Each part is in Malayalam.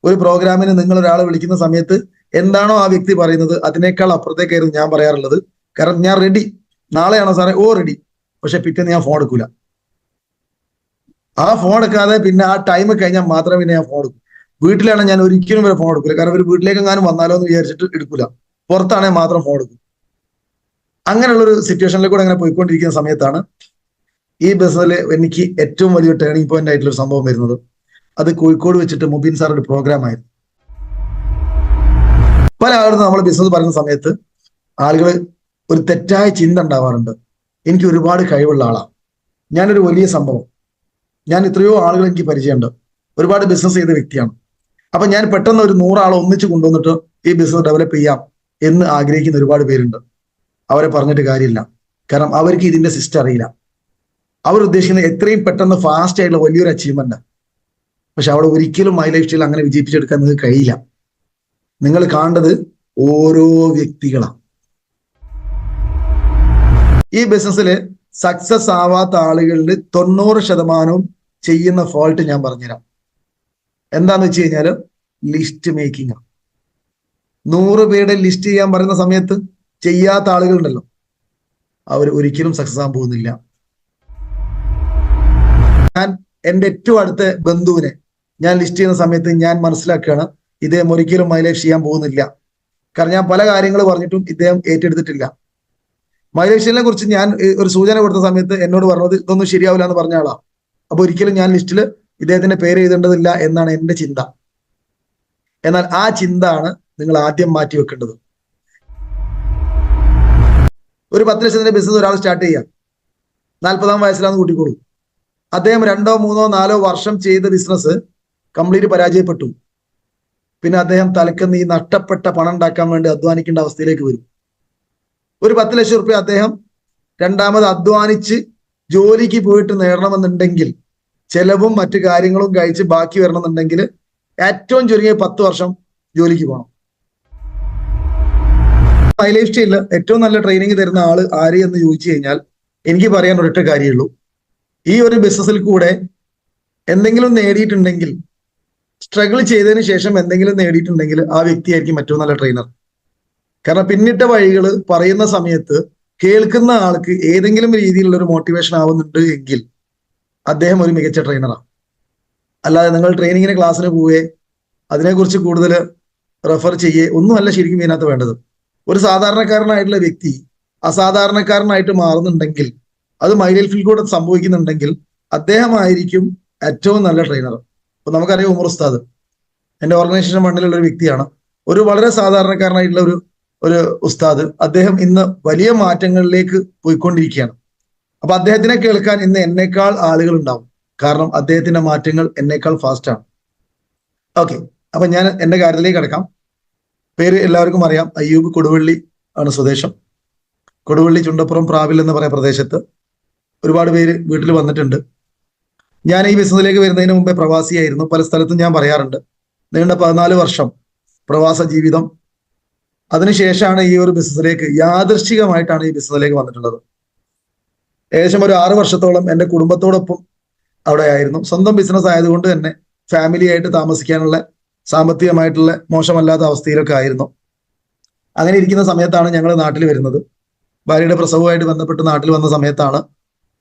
ഒരു പ്രോഗ്രാമിന് നിങ്ങൾ ഒരാളെ വിളിക്കുന്ന സമയത്ത് എന്താണോ ആ വ്യക്തി പറയുന്നത് അതിനേക്കാൾ അപ്പുറത്തേക്കായിരുന്നു ഞാൻ പറയാറുള്ളത്. കാരണം ഞാൻ റെഡി, നാളെയാണോ സാറേ, ഓ റെഡി, പക്ഷെ പിറ്റേന്ന് ഞാൻ ഫോൺ എടുക്കൂല. ആ ഫോൺ എടുക്കാതെ പിന്നെ ആ ടൈം കഴിഞ്ഞാൽ മാത്രമേ പിന്നെ ഞാൻ ഫോൺ എടുക്കൂ. വീട്ടിലാണ് ഞാൻ ഒരിക്കലും വരെ ഫോൺ എടുക്കില്ല. കാരണം ഒരു വീട്ടിലേക്ക് എങ്ങാനും വന്നാലോ എന്ന് വിചാരിച്ചിട്ട് എടുക്കൂല. പുറത്താണെങ്കിൽ മാത്രം ഫോൺ എടുക്കും. അങ്ങനെയുള്ളൊരു സിറ്റുവേഷനിൽ കൂടെ അങ്ങനെ പോയിക്കൊണ്ടിരിക്കുന്ന സമയത്താണ് ഈ ബസ്സിൽ എനിക്ക് ഏറ്റവും വലിയ ടേണിംഗ് പോയിന്റ് ആയിട്ടുള്ള ഒരു സംഭവം വരുന്നത്. അത് കോഴിക്കോട് വെച്ചിട്ട് മുബീൻ സാറുടെ പ്രോഗ്രാം ആയിരുന്നു. പല ആളുകളും നമ്മൾ ബിസിനസ് പറയുന്ന സമയത്ത് ആളുകൾ ഒരു തെറ്റായ ചിന്ത ഉണ്ടാവാറുണ്ട്. എനിക്ക് ഒരുപാട് കഴിവുള്ള ആളാണ്, ഞാനൊരു വലിയ സംഭവം, ഞാൻ എത്രയോ ആളുകൾ എനിക്ക് പരിചയമുണ്ട്, ഒരുപാട് ബിസിനസ് ചെയ്ത വ്യക്തിയാണ്, അപ്പൊ ഞാൻ പെട്ടെന്ന് ഒരു 100 ആളെ ഒന്നിച്ച് കൊണ്ടുവന്നിട്ട് ഈ ബിസിനസ് ഡെവലപ്പ് ചെയ്യാം എന്ന് ആഗ്രഹിക്കുന്ന ഒരുപാട് പേരുണ്ട്. അവരെ പറഞ്ഞിട്ട് കാര്യമില്ല. കാരണം അവർക്ക് ഇതിന്റെ സിസ്റ്റം അറിയില്ല. അവർ ഉദ്ദേശിക്കുന്നത് എത്രയും പെട്ടെന്ന് ഫാസ്റ്റ് ആയിട്ടുള്ള വലിയൊരു അച്ചീവ്മെന്റ്. പക്ഷെ അവിടെ ഒരിക്കലും മൈ ലൈഫ് സ്റ്റൈൽ അങ്ങനെ വിജയിപ്പിച്ചെടുക്കാൻ നിങ്ങൾക്ക് കഴിയില്ല. നിങ്ങൾ കാണേണ്ടത് ഓരോ വ്യക്തികളാണ്. ഈ ബിസിനസ്സിൽ സക്സസ് ആവാത്ത ആളുകളിൽ 90% ചെയ്യുന്ന ഫോൾട്ട് ഞാൻ പറഞ്ഞുതരാം. എന്താന്ന് വെച്ച് കഴിഞ്ഞാൽ ലിസ്റ്റ് മേക്കിംഗ് ആണ്. 100 പേരുടെ ലിസ്റ്റ് ചെയ്യാൻ പറയുന്ന സമയത്ത് ചെയ്യാത്ത ആളുകളുണ്ടല്ലോ, അവർ ഒരിക്കലും സക്സസ് ആകാൻ പോകുന്നില്ല. ഞാൻ എൻ്റെ ഏറ്റവും അടുത്ത ബന്ധുവിനെ ഞാൻ ലിസ്റ്റ് ചെയ്യുന്ന സമയത്ത് ഞാൻ മനസ്സിലാക്കുകയാണ് ഇദ്ദേഹം ഒരിക്കലും മൈ ലൈഫ് ചെയ്യാൻ പോകുന്നില്ല. കാരണം ഞാൻ പല കാര്യങ്ങൾ പറഞ്ഞിട്ടും ഇദ്ദേഹം ഏറ്റെടുത്തിട്ടില്ല. മൈ ലൈഫ് സ്റ്റൈലിനെ കുറിച്ച് ഞാൻ ഒരു സൂചന കൊടുത്ത സമയത്ത് എന്നോട് പറഞ്ഞത് ഇതൊന്നും ശരിയാവില്ല എന്ന് പറഞ്ഞ ആളാ. അപ്പൊ ഒരിക്കലും ഞാൻ ലിസ്റ്റിൽ ഇദ്ദേഹത്തിന്റെ പേര് എഴുതേണ്ടതില്ല എന്നാണ് എൻ്റെ ചിന്ത. എന്നാൽ ആ ചിന്ത ആണ് നിങ്ങൾ ആദ്യം മാറ്റി വെക്കേണ്ടത്. ഒരു 10 ലക്ഷത്തിന്റെ ബിസിനസ് ഒരാൾ സ്റ്റാർട്ട് ചെയ്യാം, 40-ആം വയസ്സിലാന്ന് കൂട്ടിക്കോളൂ. അദ്ദേഹം 2, 3, 4 വർഷം ചെയ്ത ബിസിനസ് കംപ്ലീറ്റ് പരാജയപ്പെട്ടു. പിന്നെ അദ്ദേഹം തലക്കെന്ന് ഈ നഷ്ടപ്പെട്ട പണം ഉണ്ടാക്കാൻ വേണ്ടി അധ്വാനിക്കേണ്ട അവസ്ഥയിലേക്ക് വരും. ഒരു 10 ലക്ഷം റുപ്യ അദ്ദേഹം രണ്ടാമത് അധ്വാനിച്ച് ജോലിക്ക് പോയിട്ട് നേടണമെന്നുണ്ടെങ്കിൽ, ചെലവും മറ്റു കാര്യങ്ങളും കഴിച്ച് ബാക്കി വരണമെന്നുണ്ടെങ്കിൽ ഏറ്റവും ചുരുങ്ങിയ 10 വർഷം ജോലിക്ക് പോകണം. മൈ ലൈഫ് സ്റ്റൈലിൽ ഏറ്റവും നല്ല ട്രെയിനിങ് തരുന്ന ആള് ആര് എന്ന് ചോദിച്ചു കഴിഞ്ഞാൽ എനിക്ക് പറയാൻ ഒരൊറ്റ കാര്യമുള്ളൂ. ഈ ഒരു ബിസിനസ്സിൽ കൂടെ എന്തെങ്കിലും നേടിയിട്ടുണ്ടെങ്കിൽ, സ്ട്രഗിൾ ചെയ്തതിന് ശേഷം എന്തെങ്കിലും നേടിയിട്ടുണ്ടെങ്കിൽ ആ വ്യക്തിയായിരിക്കും ഏറ്റവും നല്ല ട്രെയിനർ. കാരണം പിന്നിട്ട വഴികൾ പറയുന്ന സമയത്ത് കേൾക്കുന്ന ആൾക്ക് ഏതെങ്കിലും രീതിയിലുള്ള ഒരു മോട്ടിവേഷൻ ആവുന്നുണ്ട് എങ്കിൽ അദ്ദേഹം ഒരു മികച്ച ട്രെയിനറാണ്. അല്ലാതെ നിങ്ങൾ ട്രെയിനിങ്ങിന് ക്ലാസ്സിന് പോവേ അതിനെക്കുറിച്ച് കൂടുതൽ റെഫർ ചെയ്യേ ഒന്നുമല്ല ശരിക്കും ഇതിനകത്ത് വേണ്ടത്. ഒരു സാധാരണക്കാരനായിട്ടുള്ള വ്യക്തി അസാധാരണക്കാരനായിട്ട് മാറുന്നുണ്ടെങ്കിൽ, അത് മൈ ലൈഫിൽ കൂടെ സംഭവിക്കുന്നുണ്ടെങ്കിൽ അദ്ദേഹമായിരിക്കും ഏറ്റവും നല്ല ട്രെയിനർ. അപ്പൊ നമുക്കറിയാം ഉമർ ഉസ്താദ് എൻ്റെ ഓർഗനൈസേഷൻ ഫണ്ടിലുള്ള ഒരു വ്യക്തിയാണ്. ഒരു വളരെ സാധാരണക്കാരനായിട്ടുള്ള ഒരു ഉസ്താദ്. അദ്ദേഹം ഇന്ന് വലിയ മാറ്റങ്ങളിലേക്ക് പോയിക്കൊണ്ടിരിക്കുകയാണ്. അപ്പൊ അദ്ദേഹത്തിനെ കേൾക്കാൻ ഇന്ന് എന്നേക്കാൾ ആളുകൾ ഉണ്ടാവും. കാരണം അദ്ദേഹത്തിന്റെ മാറ്റങ്ങൾ എന്നേക്കാൾ ഫാസ്റ്റ് ആണ്. ഓക്കെ, അപ്പൊ ഞാൻ എൻ്റെ കാര്യത്തിലേക്ക് കിടക്കാം. പേര് എല്ലാവർക്കും അറിയാം, അയ്യൂബ് കൊടുവള്ളി ആണ് സ്വദേശം. കൊടുവള്ളി ചുണ്ടപ്പുറം പ്രാവിൽ എന്ന് പറയുന്ന പ്രദേശത്ത് ഒരുപാട് പേര് വീട്ടിൽ വന്നിട്ടുണ്ട്. ഞാൻ ഈ ബിസിനസ്സിലേക്ക് വരുന്നതിന് മുമ്പേ പ്രവാസിയായിരുന്നു. പല സ്ഥലത്തും ഞാൻ പറയാറുണ്ട്, നീണ്ട 14 വർഷം പ്രവാസ ജീവിതം. അതിനുശേഷമാണ് ഈ ഒരു ബിസിനസ്സിലേക്ക് യാദൃശ്ചികമായിട്ടാണ് ഈ ബിസിനസ്സിലേക്ക് വന്നിട്ടുള്ളത്. ഏകദേശം ഒരു 6 വർഷത്തോളം എൻ്റെ കുടുംബത്തോടൊപ്പം അവിടെ ആയിരുന്നു. സ്വന്തം ബിസിനസ് ആയതുകൊണ്ട് തന്നെ ഫാമിലി ആയിട്ട് താമസിക്കാനുള്ള സാമ്പത്തികമായിട്ടുള്ള മോശമല്ലാത്ത അവസ്ഥയിലൊക്കെ ആയിരുന്നു. അങ്ങനെ ഇരിക്കുന്ന സമയത്താണ് ഞങ്ങൾ നാട്ടിൽ വരുന്നത്. ഭാര്യയുടെ പ്രസവവുമായിട്ട് ബന്ധപ്പെട്ട് നാട്ടിൽ വന്ന സമയത്താണ്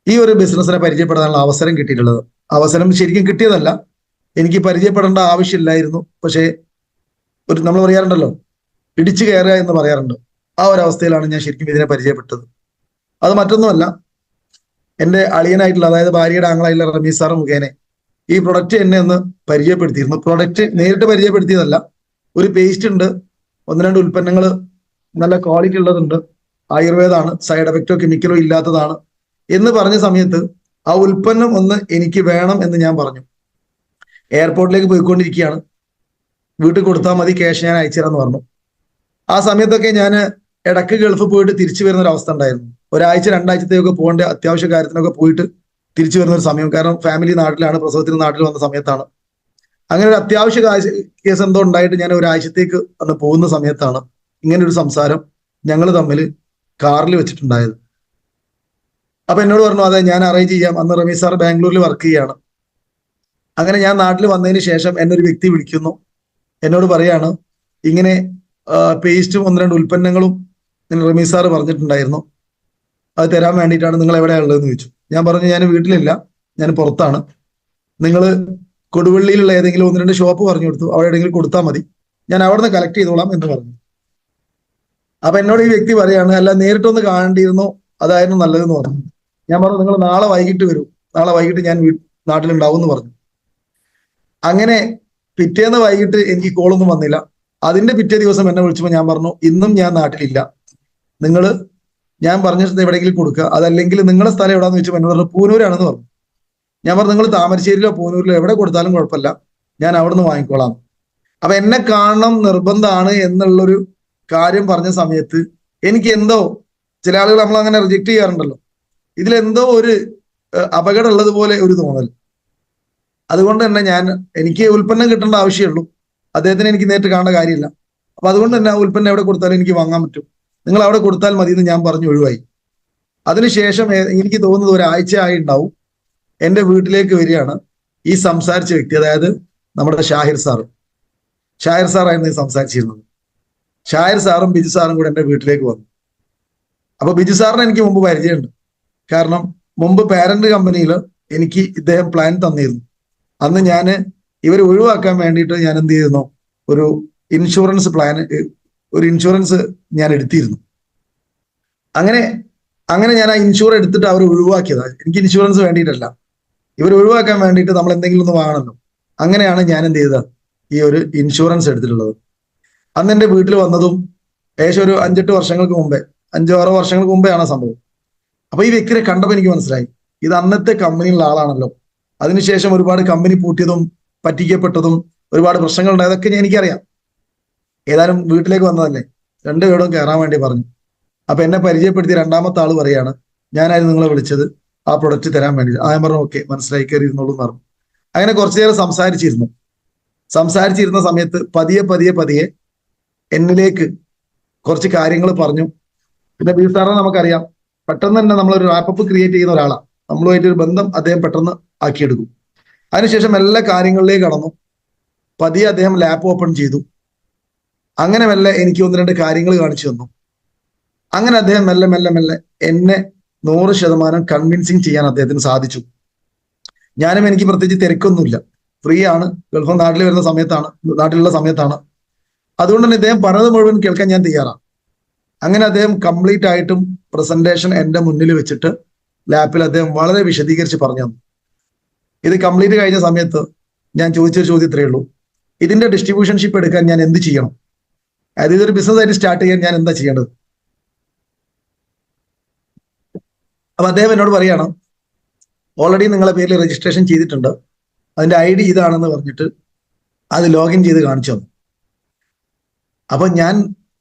ഈ ഒരു ബിസിനസ്സിനെ പരിചയപ്പെടാനുള്ള അവസരം കിട്ടിയിട്ടുള്ളത്. അവസരം ശരിക്കും കിട്ടിയതല്ല, എനിക്ക് പരിചയപ്പെടേണ്ട ആവശ്യമില്ലായിരുന്നു. പക്ഷേ നമ്മൾ പറയാറുണ്ടല്ലോ, ഇടിച്ചു കയറുക എന്ന് പറയാറുണ്ട്. ആ ഒരു അവസ്ഥയിലാണ് ഞാൻ ശരിക്കും ഇതിനെ പരിചയപ്പെട്ടത്. അത് മറ്റൊന്നുമല്ല, എൻ്റെ അളിയനായിട്ടുള്ള, അതായത് ഭാര്യയുടെ ആങ്ങളായിട്ടുള്ള റമീസ് സാർ മുഖേന ഈ പ്രൊഡക്റ്റ് എന്നെ ഒന്ന് പരിചയപ്പെടുത്തിയിരുന്നു. പ്രൊഡക്റ്റ് നേരിട്ട് പരിചയപ്പെടുത്തിയതല്ല, ഒരു പേസ്റ്റ് ഉണ്ട്, 1-2 ഉൽപ്പന്നങ്ങൾ നല്ല ക്വാളിറ്റി ഉള്ളതുണ്ട്, ആയുർവേദമാണ്, സൈഡ് എഫക്റ്റോ കെമിക്കലോ ഇല്ലാത്തതാണ് എന്ന് പറഞ്ഞ സമയത്ത് ആ ഉൽപ്പന്നം ഒന്ന് എനിക്ക് വേണം എന്ന് ഞാൻ പറഞ്ഞു. എയർപോർട്ടിലേക്ക് പോയിക്കൊണ്ടിരിക്കുകയാണ്, വീട്ടിൽ കൊടുത്താൽ മതി, ക്യാഷ് ഞാൻ അയച്ചു തരാമെന്ന് പറഞ്ഞു. ആ സമയത്തൊക്കെ ഞാൻ ഇടയ്ക്ക് ഗൾഫ് പോയിട്ട് തിരിച്ചു വരുന്ന ഒരു അവസ്ഥ ഉണ്ടായിരുന്നു. 1 ആഴ്ച 2 ആഴ്ചത്തേക്കൊക്കെ പോകേണ്ട അത്യാവശ്യ കാര്യത്തിനൊക്കെ പോയിട്ട് തിരിച്ചു വരുന്ന ഒരു സമയം. കാരണം ഫാമിലി നാട്ടിലാണ്, പ്രസവത്തിന് നാട്ടിൽ വന്ന സമയത്താണ്. അങ്ങനെ ഒരു അത്യാവശ്യ കേസ് എന്തോ ഉണ്ടായിട്ട് ഞാൻ 1 ആഴ്ചത്തേക്ക് അന്ന് പോകുന്ന സമയത്താണ് ഇങ്ങനെ ഒരു സംസാരം ഞങ്ങൾ തമ്മിൽ കാറിൽ വെച്ചിട്ടുണ്ടായത്. അപ്പൊ എന്നോട് പറഞ്ഞു, അതെ ഞാൻ അറേഞ്ച് ചെയ്യാം. അന്ന് റമീസ് സാർ ബാംഗ്ലൂരിൽ വർക്ക് ചെയ്യാണ്. അങ്ങനെ ഞാൻ നാട്ടിൽ വന്നതിന് ശേഷം എന്നെ ഒരു വ്യക്തി വിളിക്കുന്നു. എന്നോട് പറയാണ് ഇങ്ങനെ പേസ്റ്റും ഒന്ന് രണ്ട് ഉൽപ്പന്നങ്ങളും റമീസ് സാറ് പറഞ്ഞിട്ടുണ്ടായിരുന്നു, അത് തരാൻ വേണ്ടിയിട്ടാണ്. നിങ്ങൾ എവിടെയാണ് ഉള്ളതെന്ന് ചോദിച്ചു. ഞാൻ പറഞ്ഞു ഞാൻ വീട്ടിലില്ല, ഞാൻ പുറത്താണ്. നിങ്ങൾ കൊടുവള്ളിയിലുള്ള ഏതെങ്കിലും ഒന്ന് രണ്ട് ഷോപ്പ് പറഞ്ഞു കൊടുത്തു, അവിടെ എവിടെയെങ്കിലും കൊടുത്താൽ മതി, ഞാൻ അവിടെ നിന്ന് കളക്ട് ചെയ്തോളാം എന്ന് പറഞ്ഞു. അപ്പൊ എന്നോട് ഈ വ്യക്തി പറയാണ്, അല്ല നേരിട്ടൊന്ന് കാണേണ്ടിയിരുന്നോ, അതായിരുന്നു നല്ലതെന്ന് പറഞ്ഞു. ഞാൻ പറഞ്ഞു നിങ്ങൾ നാളെ വൈകിട്ട് വരൂ, നാളെ വൈകിട്ട് ഞാൻ നാട്ടിലുണ്ടാവും എന്ന് പറഞ്ഞു. അങ്ങനെ പിറ്റേന്ന് വൈകിട്ട് എനിക്ക് കോളൊന്നും വന്നില്ല. അതിന്റെ പിറ്റേ ദിവസം എന്നെ വിളിച്ചപ്പോൾ ഞാൻ പറഞ്ഞു ഇന്നും ഞാൻ നാട്ടിലില്ല, നിങ്ങൾ ഞാൻ പറഞ്ഞിട്ട് എവിടെയെങ്കിലും കൊടുക്കുക, അതല്ലെങ്കിൽ നിങ്ങളുടെ സ്ഥലം എവിടെയാന്ന് വെച്ചപ്പോൾ എന്നോട് പറഞ്ഞു പൂനൂരാണെന്ന് പറഞ്ഞു. ഞാൻ പറഞ്ഞു നിങ്ങൾ താമരശ്ശേരിയിലോ പൂനൂരിലോ എവിടെ കൊടുത്താലും കുഴപ്പമില്ല, ഞാൻ അവിടെ നിന്ന് വാങ്ങിക്കോളാം. അപ്പൊ എന്നെ കാണണം നിർബന്ധമാണ് എന്നുള്ളൊരു കാര്യം പറഞ്ഞ സമയത്ത് എനിക്ക് എന്തോ, ചില ആളുകൾ നമ്മൾ അങ്ങനെ റിജക്ട് ചെയ്യാറുണ്ടല്ലോ, ഇതിലെന്തോ ഒരു അപകടം ഉള്ളതുപോലെ ഒരു തോന്നൽ. അതുകൊണ്ട് തന്നെ എനിക്ക് ഉൽപ്പന്നം കിട്ടേണ്ട ആവശ്യമുള്ളൂ, അദ്ദേഹത്തിന് എനിക്ക് നേരിട്ട് കാണേണ്ട കാര്യമില്ല. അപ്പൊ അതുകൊണ്ട് തന്നെ ആ ഉൽപ്പന്നം എവിടെ കൊടുത്താലും എനിക്ക് വാങ്ങാൻ പറ്റും, നിങ്ങൾ അവിടെ കൊടുത്താൽ മതി എന്ന് ഞാൻ പറഞ്ഞു ഒഴിവായി. അതിനുശേഷം എനിക്ക് തോന്നുന്നത് ഒരാഴ്ച ആയി ഉണ്ടാവും, എൻ്റെ വീട്ടിലേക്ക് വരികയാണ് ഈ സംസാരിച്ച വ്യക്തി, അതായത് നമ്മുടെ ഷാഹിർ സാറായിരുന്നു ഈ സംസാരിച്ചിരുന്നത്. ഷാഹിർ സാറും ബിജു സാറും കൂടെ എൻ്റെ വീട്ടിലേക്ക് വന്നു. അപ്പൊ ബിജു സാറിന് എനിക്ക് മുമ്പ് പരിചയമുണ്ട്, കാരണം മുമ്പ് പാരന്റ് കമ്പനിയിൽ എനിക്ക് ഇദ്ദേഹം പ്ലാൻ തന്നിരുന്നു. അന്ന് ഞാൻ ഇവരെ ഒഴിവാക്കാൻ വേണ്ടിയിട്ട് ഞാൻ എന്ത് ചെയ്യുന്നു, ഒരു ഇൻഷുറൻസ് ഞാൻ എടുത്തിരുന്നു. അങ്ങനെ ഞാൻ ആ ഇൻഷുർ എടുത്തിട്ട് അവർ ഒഴിവാക്കിയതാണ്. എനിക്ക് ഇൻഷുറൻസ് വേണ്ടിയിട്ടല്ല, ഇവർ ഒഴിവാക്കാൻ വേണ്ടിയിട്ട് നമ്മൾ എന്തെങ്കിലും ഒന്ന് വാങ്ങണമല്ലോ. അങ്ങനെയാണ് ഞാൻ എന്ത് ചെയ്തത്, ഈ ഒരു ഇൻഷുറൻസ് എടുത്തിട്ടുള്ളത്. അന്ന് എൻ്റെ വീട്ടിൽ വന്നതും ഏകദേശം ഒരു 5-8 വർഷങ്ങൾക്ക് മുമ്പേ, 5-6 വർഷങ്ങൾക്ക് മുമ്പേ ആണ് സംഭവം. അപ്പൊ ഈ വ്യക്തിയെ കണ്ടപ്പോൾ എനിക്ക് മനസ്സിലായി, ഇത് അന്നത്തെ കമ്പനിയിലുള്ള ആളാണല്ലോ. അതിനുശേഷം ഒരുപാട് കമ്പനി പൂട്ടിയതും പറ്റിക്കപ്പെട്ടതും ഒരുപാട് പ്രശ്നങ്ങൾ ഉണ്ടായതൊക്കെ എനിക്കറിയാം. ഏതായാലും വീട്ടിലേക്ക് വന്നതല്ലേ, രണ്ടുപേരും കയറാൻ വേണ്ടി പറഞ്ഞു. അപ്പൊ എന്നെ പരിചയപ്പെടുത്തി രണ്ടാമത്തെ ആള് പറയാണ്, ഞാനായിരുന്നു നിങ്ങളെ വിളിച്ചത് ആ പ്രൊഡക്റ്റ് തരാൻ വേണ്ടി. ഞാൻ പറഞ്ഞു ഓക്കെ മനസ്സിലായി, കയറിയിരുന്നോളൂ എന്ന് പറഞ്ഞു. അങ്ങനെ കുറച്ചു നേരം സംസാരിച്ചിരുന്ന സമയത്ത് പതിയെ എന്നിലേക്ക് കുറച്ച് കാര്യങ്ങൾ പറഞ്ഞു. പിന്നെ ബി സാറിനെ നമുക്കറിയാം, പെട്ടെന്ന് തന്നെ നമ്മളൊരു റാപ്പപ്പ് ക്രിയേറ്റ് ചെയ്യുന്ന ഒരാളാണ്, നമ്മളുമായിട്ട് ഒരു ബന്ധം അദ്ദേഹം പെട്ടെന്ന് ആക്കിയെടുക്കും. അതിനുശേഷം എല്ലാ കാര്യങ്ങളിലേക്ക് കടന്നു. പതിയെ അദ്ദേഹം ലാപ്പ് ഓപ്പൺ ചെയ്തു. അങ്ങനെ മെല്ലെ എനിക്ക് 1-2 കാര്യങ്ങൾ കാണിച്ചു തന്നു. അങ്ങനെ അദ്ദേഹം മെല്ലെ എന്നെ 100% കൺവിൻസിങ് ചെയ്യാൻ അദ്ദേഹത്തിന് സാധിച്ചു. എനിക്ക് പ്രത്യേകിച്ച് തിരക്കൊന്നുമില്ല, ഫ്രീ ആണ്, ഗൾഫ് നാട്ടിലുള്ള സമയത്താണ്. അതുകൊണ്ട് തന്നെ ഇദ്ദേഹം പറഞ്ഞത് മുഴുവൻ കേൾക്കാൻ ഞാൻ തയ്യാറാണ്. അങ്ങനെ അദ്ദേഹം കംപ്ലീറ്റ് ആയിട്ടും പ്രസന്റേഷൻ എൻ്റെ മുന്നിൽ വെച്ചിട്ട് ലാപ്പിൽ അദ്ദേഹം വളരെ വിശദീകരിച്ച് പറഞ്ഞു തന്നു. ഇത് കംപ്ലീറ്റ് കഴിഞ്ഞ സമയത്ത് ഞാൻ ചോദിച്ചൊരു ചോദ്യം ഇത്രയേ ഉള്ളൂ, ഇതിന്റെ ഡിസ്ട്രിബ്യൂഷൻഷിപ്പ് എടുക്കാൻ ഞാൻ എന്ത് ചെയ്യണം, അതായത് ഇതൊരു ബിസിനസ് ആയിട്ട് സ്റ്റാർട്ട് ചെയ്യാൻ ഞാൻ എന്താ ചെയ്യേണ്ടത്. അപ്പൊ അദ്ദേഹം എന്നോട് പറയാണ്, ഓൾറെഡി നിങ്ങളെ പേരിൽ രജിസ്ട്രേഷൻ ചെയ്തിട്ടുണ്ട്, അതിന്റെ ID ഇതാണെന്ന് പറഞ്ഞിട്ട് അത് ലോഗിൻ ചെയ്ത് കാണിച്ചു തന്നു. അപ്പൊ ഞാൻ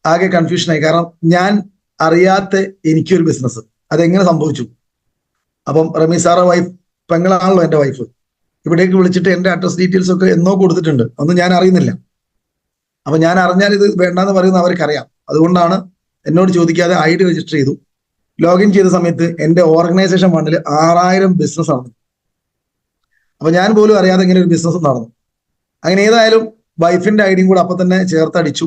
ആകെ കൺഫ്യൂഷനായി, കാരണം ഞാൻ അറിയാത്ത എനിക്കൊരു ബിസിനസ് അതെങ്ങനെ സംഭവിച്ചു. അപ്പം റമീസ് സാറെ വൈഫ്, പെങ്ങളാണല്ലോ എൻ്റെ വൈഫ്, ഇവിടേക്ക് വിളിച്ചിട്ട് എൻ്റെ അഡ്രസ് ഡീറ്റെയിൽസ് ഒക്കെ എന്നോ കൊടുത്തിട്ടുണ്ട്, ഒന്നും ഞാൻ അറിയുന്നില്ല. അപ്പൊ ഞാൻ അറിഞ്ഞാൽ ഇത് വേണ്ടെന്ന് പറയുന്ന അവർക്കറിയാം. അതുകൊണ്ടാണ് എന്നോട് ചോദിക്കാതെ ID രജിസ്റ്റർ ചെയ്തു. ലോഗിൻ ചെയ്ത സമയത്ത് എൻ്റെ ഓർഗനൈസേഷൻ ഫണ്ടിൽ 6000 ബിസിനസ് ആണ്. അപ്പൊ ഞാൻ പോലും അറിയാതെ ഇങ്ങനെ ഒരു ബിസിനസ് നടന്നു. അങ്ങനെ ഏതായാലും വൈഫിന്റെ ഐഡിയും കൂടെ അപ്പൊ തന്നെ ചേർത്തടിച്ചു.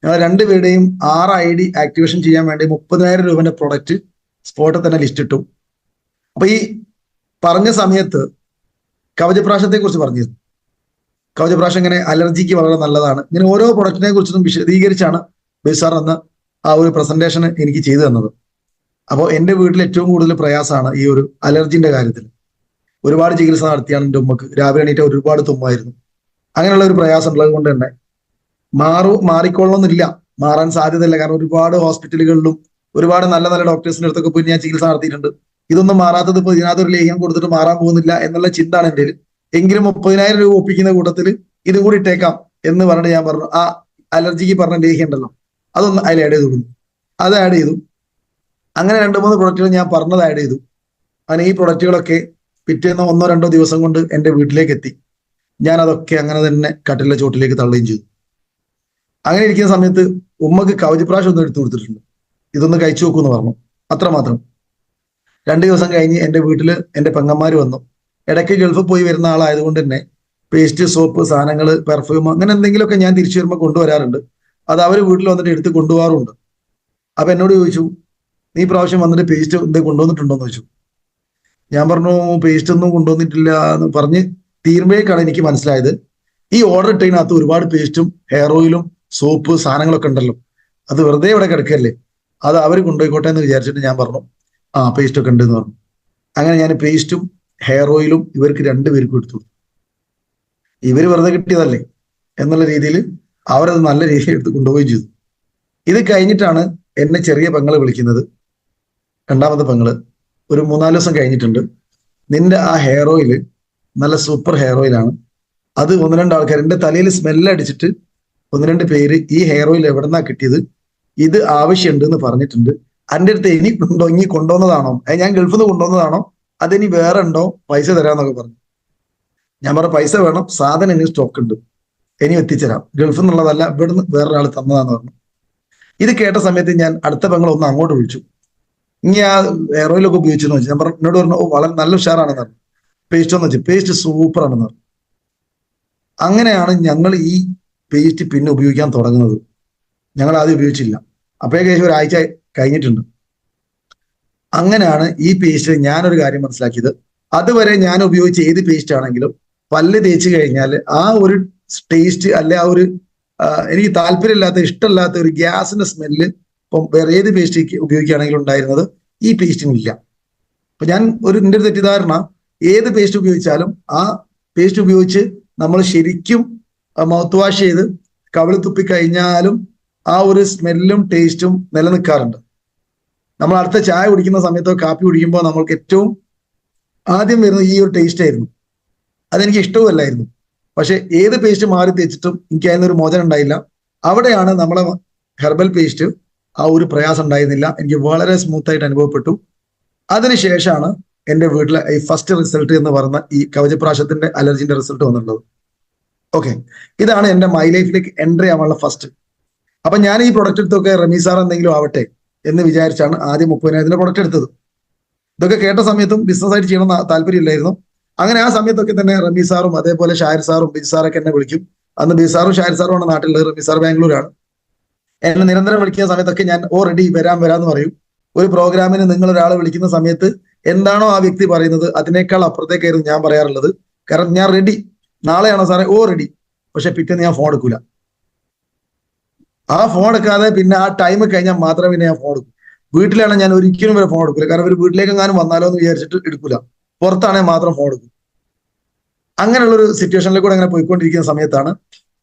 ഞങ്ങൾ രണ്ടുപേരുടെയും 6 ID ആക്ടിവേഷൻ ചെയ്യാൻ വേണ്ടി 30,000 രൂപന്റെ പ്രൊഡക്റ്റ് സ്പോട്ടിൽ തന്നെ ലിസ്റ്റ് ഇട്ടു. അപ്പൊ ഈ പറഞ്ഞ സമയത്ത് കവചപ്രാശത്തെ കുറിച്ച് പറഞ്ഞിരുന്നു. കവചപ്രാശം ഇങ്ങനെ അലർജിക്ക് വളരെ നല്ലതാണ്, ഇങ്ങനെ ഓരോ പ്രൊഡക്റ്റിനെ കുറിച്ചും വിശദീകരിച്ചാണ് ബിസാർ എന്ന ആ ഒരു പ്രസന്റേഷൻ എനിക്ക് ചെയ്തു തന്നത്. അപ്പോൾ എൻ്റെ വീട്ടിൽ ഏറ്റവും കൂടുതൽ പ്രയാസമാണ് ഈ ഒരു അലർജിന്റെ കാര്യത്തിൽ. ഒരുപാട് ചികിത്സ നടത്തിയാണ് എൻ്റെ ഉമ്മക്ക്, രാവിലെ എണീറ്റ് ഒരുപാട് തുമ്മായിരുന്നു. അങ്ങനെയുള്ള ഒരു പ്രയാസം ഉള്ളത് കൊണ്ട് തന്നെ മാറിക്കൊള്ളണമെന്നില്ല, മാറാൻ സാധ്യതയില്ല. കാരണം ഒരുപാട് ഹോസ്പിറ്റലുകളിലും ഒരുപാട് നല്ല നല്ല ഡോക്ടേഴ്സിന്റെ അടുത്തൊക്കെ പോയി ഞാൻ ചികിത്സ നടത്തിയിട്ടുണ്ട്. ഇതൊന്നും മാറാത്തത് ഇപ്പോൾ ഇതിനകത്തൊരു ലേഹ്യം കൊടുത്തിട്ട് മാറാൻ പോകുന്നില്ല എന്നുള്ള ചിന്താണ് എൻ്റെ. എങ്കിലും 30,000 രൂപ ഒപ്പിക്കുന്ന കൂട്ടത്തിൽ ഇതും കൂടി ഇട്ടേക്കാം എന്ന് പറഞ്ഞിട്ട് ഞാൻ പറഞ്ഞു, ആ അലർജിക്ക് പറഞ്ഞ ലേഹ്യം ഉണ്ടല്ലോ അതൊന്ന് അതിൽ ആഡ് ചെയ്ത് കൊടുക്കുന്നു. അത് ആഡ് ചെയ്തു. അങ്ങനെ 2-3 പ്രൊഡക്റ്റുകൾ ഞാൻ പറഞ്ഞത് ആഡ് ചെയ്തു. അങ്ങനെ ഈ പ്രൊഡക്റ്റുകളൊക്കെ പിറ്റേന്ന് 1-2 ദിവസം കൊണ്ട് എൻ്റെ വീട്ടിലേക്ക് എത്തി. ഞാൻ അതൊക്കെ അങ്ങനെ തന്നെ കട്ടിലെ ചോട്ടിലേക്ക് തള്ളുകയും ചെയ്തു. അങ്ങനെ ഇരിക്കുന്ന സമയത്ത് ഉമ്മക്ക് കവചപ്രാശം ഒന്നും എടുത്തു കൊടുത്തിട്ടുണ്ട്, ഇതൊന്ന് കഴിച്ചു നോക്കൂന്ന് പറഞ്ഞു. അത്രമാത്രം. 2 ദിവസം കഴിഞ്ഞ് എൻ്റെ വീട്ടിൽ എൻ്റെ പെങ്ങന്മാർ വന്നു. ഇടയ്ക്ക് ഗൾഫിൽ പോയി വരുന്ന ആളായതുകൊണ്ട് തന്നെ പേസ്റ്റ്, സോപ്പ്, സാധനങ്ങൾ, പെർഫ്യൂം, അങ്ങനെ എന്തെങ്കിലുമൊക്കെ ഞാൻ തിരിച്ചു വരുമ്പോൾ കൊണ്ടുവരാറുണ്ട്. അത് അവർ വീട്ടിൽ വന്നിട്ട് എടുത്ത് കൊണ്ടുപോകാറുണ്ട്. അപ്പൊ എന്നോട് ചോദിച്ചു, നീ പ്രാവശ്യം വന്നിട്ട് പേസ്റ്റ് എന്ത് കൊണ്ടുവന്നിട്ടുണ്ടോ എന്ന് ചോദിച്ചു. ഞാൻ പറഞ്ഞു, പേസ്റ്റ് ഒന്നും കൊണ്ടുവന്നിട്ടില്ല എന്ന് പറഞ്ഞ് തീരുമ്പോഴേക്കാണ് എനിക്ക് മനസ്സിലായത് ഈ ഓർഡർ ഇട്ടതിനകത്ത് ഒരുപാട് പേസ്റ്റും ഹെയർ ഓയിലും സോപ്പ് സാധനങ്ങളൊക്കെ ഉണ്ടല്ലോ, അത് വെറുതെ ഇവിടെ കിടക്കല്ലേ, അത് അവർ കൊണ്ടുപോയിക്കോട്ടെ എന്ന് വിചാരിച്ചിട്ട് ഞാൻ പറഞ്ഞു, ആ പേസ്റ്റ് ഒക്കെ ഉണ്ട് എന്ന് പറഞ്ഞു. അങ്ങനെ ഞാൻ പേസ്റ്റും ഹെയർ ഓയിലും ഇവർക്ക് രണ്ടുപേർക്കും എടുത്തു. ഇവര് വെറുതെ കിട്ടിയതല്ലേ എന്നുള്ള രീതിയിൽ അവരത് നല്ല രീതിയിൽ എടുത്ത് കൊണ്ടുപോവുകയും ചെയ്തു. ഇത് കഴിഞ്ഞിട്ടാണ് എന്നെ ചെറിയ പെങ്ങള് വിളിക്കുന്നത്. രണ്ടാമത്തെ പെങ്ങള് ഒരു 3-4 ദിവസം കഴിഞ്ഞിട്ടുണ്ട്, നിന്റെ ആ ഹെയർ ഓയില് നല്ല സൂപ്പർ ഹെയർ ഓയിലാണ്, അത് 1-2 ആൾക്കാർ എന്റെ തലയിൽ സ്മെല്ല് അടിച്ചിട്ട് 1-2 പേര് ഈ ഹെയർ ഓയിൽ എവിടെന്നാ കിട്ടിയത്, ഇത് ആവശ്യമുണ്ട് എന്ന് പറഞ്ഞിട്ടുണ്ട്, എൻ്റെ അടുത്ത് ഇനി ഉണ്ടോ, ഇനി കൊണ്ടുവന്നതാണോ, ഞാൻ ഗൾഫിൽ നിന്ന് കൊണ്ടുവന്നതാണോ, അതിനി വേറെ ഉണ്ടോ, പൈസ തരാന്നൊക്കെ പറഞ്ഞു. ഞാൻ പറഞ്ഞു, പൈസ വേണം, സാധനം ഇനി സ്റ്റോക്ക് ഉണ്ട്, ഇനി എത്തിച്ചേരാം, ഗൾഫിൽ നിന്നുള്ളതല്ല, ഇവിടുന്ന് വേറൊരാൾ തന്നതാന്ന് പറഞ്ഞു. ഇത് കേട്ട സമയത്ത് ഞാൻ അടുത്ത പെങ്ങൾ ഒന്ന് അങ്ങോട്ട് വിളിച്ചു, ഇനി ആ ഹെയർ ഓയിലൊക്കെ ഉപയോഗിച്ചെന്ന് വെച്ചു. ഞാൻ പറഞ്ഞു, എന്നോട് പറഞ്ഞു, ഓ വളരെ നല്ല ഉഷാറാണെന്ന് പറഞ്ഞു. പേസ്റ്റ് എന്ന് വെച്ചു, പേസ്റ്റ് സൂപ്പർ ആണെന്ന് പറഞ്ഞു. അങ്ങനെയാണ് ഞങ്ങൾ ഈ പേസ്റ്റ് പിന്നെ ഉപയോഗിക്കാൻ തുടങ്ങുന്നത്. ഞങ്ങൾ ആദ്യം ഉപയോഗിച്ചില്ല, അപ്പോഴേക്കും ഒരാഴ്ച കഴിഞ്ഞിട്ടുണ്ട്. അങ്ങനെയാണ് ഈ പേസ്റ്റ് ഞാനൊരു കാര്യം മനസ്സിലാക്കിയത്, അതുവരെ ഞാൻ ഉപയോഗിച്ച ഏത് പേസ്റ്റ് ആണെങ്കിലും പല്ല് തേച്ച് കഴിഞ്ഞാൽ ആ ഒരു ടേസ്റ്റ് അല്ലെ ആ ഒരു എനിക്ക് താല്പര്യമില്ലാത്ത ഇഷ്ടമില്ലാത്ത ഒരു ഗ്യാസിന്റെ സ്മെല്ല് ഇപ്പം വേറെ ഏത് പേസ്റ്റ് ഉപയോഗിക്കുകയാണെങ്കിലും ഉണ്ടായിരുന്നത് ഈ പേസ്റ്റിനില്ല. അപ്പൊ ഞാൻ എൻ്റെ ഒരു തെറ്റിദ്ധാരണ, ഏത് പേസ്റ്റ് ഉപയോഗിച്ചാലും ആ പേസ്റ്റ് ഉപയോഗിച്ച് നമ്മൾ ശരിക്കും മൗത്ത് വാഷ് ചെയ്ത് കവിള് തുപ്പി കഴിഞ്ഞാലും ആ ഒരു സ്മെല്ലും ടേസ്റ്റും നിലനിൽക്കാറുണ്ട്. നമ്മൾ അടുത്ത ചായ കുടിക്കുന്ന സമയത്തോ കാപ്പി കുടിക്കുമ്പോൾ നമ്മൾക്ക് ഏറ്റവും ആദ്യം വരുന്നത് ഈ ഒരു ടേസ്റ്റ് ആയിരുന്നു. അതെനിക്ക് ഇഷ്ടവുമല്ലായിരുന്നു. പക്ഷെ ഏത് പേസ്റ്റ് മാറി തേച്ചിട്ടും എനിക്ക് അതിനൊരു മോചനം ഉണ്ടായില്ല. അവിടെയാണ് നമ്മളെ ഹെർബൽ പേസ്റ്റ് ആ ഒരു പ്രയാസം ഉണ്ടായിരുന്നില്ല, എനിക്ക് വളരെ സ്മൂത്ത് ആയിട്ട് അനുഭവപ്പെട്ടു. അതിനുശേഷമാണ് എൻ്റെ വീട്ടിലെ ഈ ഫസ്റ്റ് റിസൾട്ട് എന്ന് പറയുന്ന ഈ കവചപ്രാശത്തിന്റെ അലർജിന്റെ റിസൾട്ട് വന്നിട്ടുള്ളത്. ഓക്കെ, ഇതാണ് എൻ്റെ മൈ ലൈഫിലേക്ക് എൻട്രി ആവാനുള്ള ഫസ്റ്റ്. അപ്പൊ ഞാൻ ഈ പ്രൊഡക്റ്റ് എടുത്തൊക്കെ റമീസാർ എന്തെങ്കിലും ആവട്ടെ എന്ന് വിചാരിച്ചാണ് ആദ്യം 30,000 പ്രൊഡക്റ്റ് എടുത്തത്. ഇതൊക്കെ കേട്ട സമയത്തും ബിസിനസ് ആയിട്ട് ചെയ്യണം താല്പര്യമില്ലായിരുന്നു. അങ്ങനെ ആ സമയത്തൊക്കെ തന്നെ റമീ സാറും അതേപോലെ ഷാഹിർ സാറും ബിജു സാറൊക്കെ എന്നെ വിളിക്കും. അന്ന് ബിജു സാറും ഷാഹിർ സാറും ആണ് നാട്ടിലുള്ളത്, റമീ സാർ ബാംഗ്ലൂരാണ്. എന്നെ നിരന്തരം വിളിക്കുന്ന സമയത്തൊക്കെ ഞാൻ ഓ റെഡി, വരാന്ന് പറയും. ഒരു പ്രോഗ്രാമിന് നിങ്ങൾ ഒരാളെ വിളിക്കുന്ന സമയത്ത് എന്താണോ ആ വ്യക്തി പറയുന്നത് അതിനേക്കാൾ അപ്പുറത്തേക്കായിരുന്നു ഞാൻ പറയാറുള്ളത്. കാരണം ഞാൻ റെഡി, നാളെയാണോ സാറേ, ഓ റെഡി. പക്ഷെ പിറ്റേന്ന് ഞാൻ ഫോൺ എടുക്കൂല. ആ ഫോൺ എടുക്കാതെ പിന്നെ ആ ടൈം കഴിഞ്ഞാൽ മാത്രമേ പിന്നെ ഞാൻ ഫോൺ എടുക്കൂ. വീട്ടിലാണ് ഞാൻ ഒരിക്കലും വരെ ഫോൺ എടുക്കില്ല. കാരണം ഒരു വീട്ടിലേക്ക് എങ്ങാനും വന്നാലോ എന്ന് വിചാരിച്ചിട്ട് എടുക്കൂല. പുറത്താണെങ്കിൽ മാത്രം ഫോൺ എടുക്കും. അങ്ങനെയുള്ളൊരു സിറ്റുവേഷനിൽ കൂടെ അങ്ങനെ പോയിക്കൊണ്ടിരിക്കുന്ന സമയത്താണ്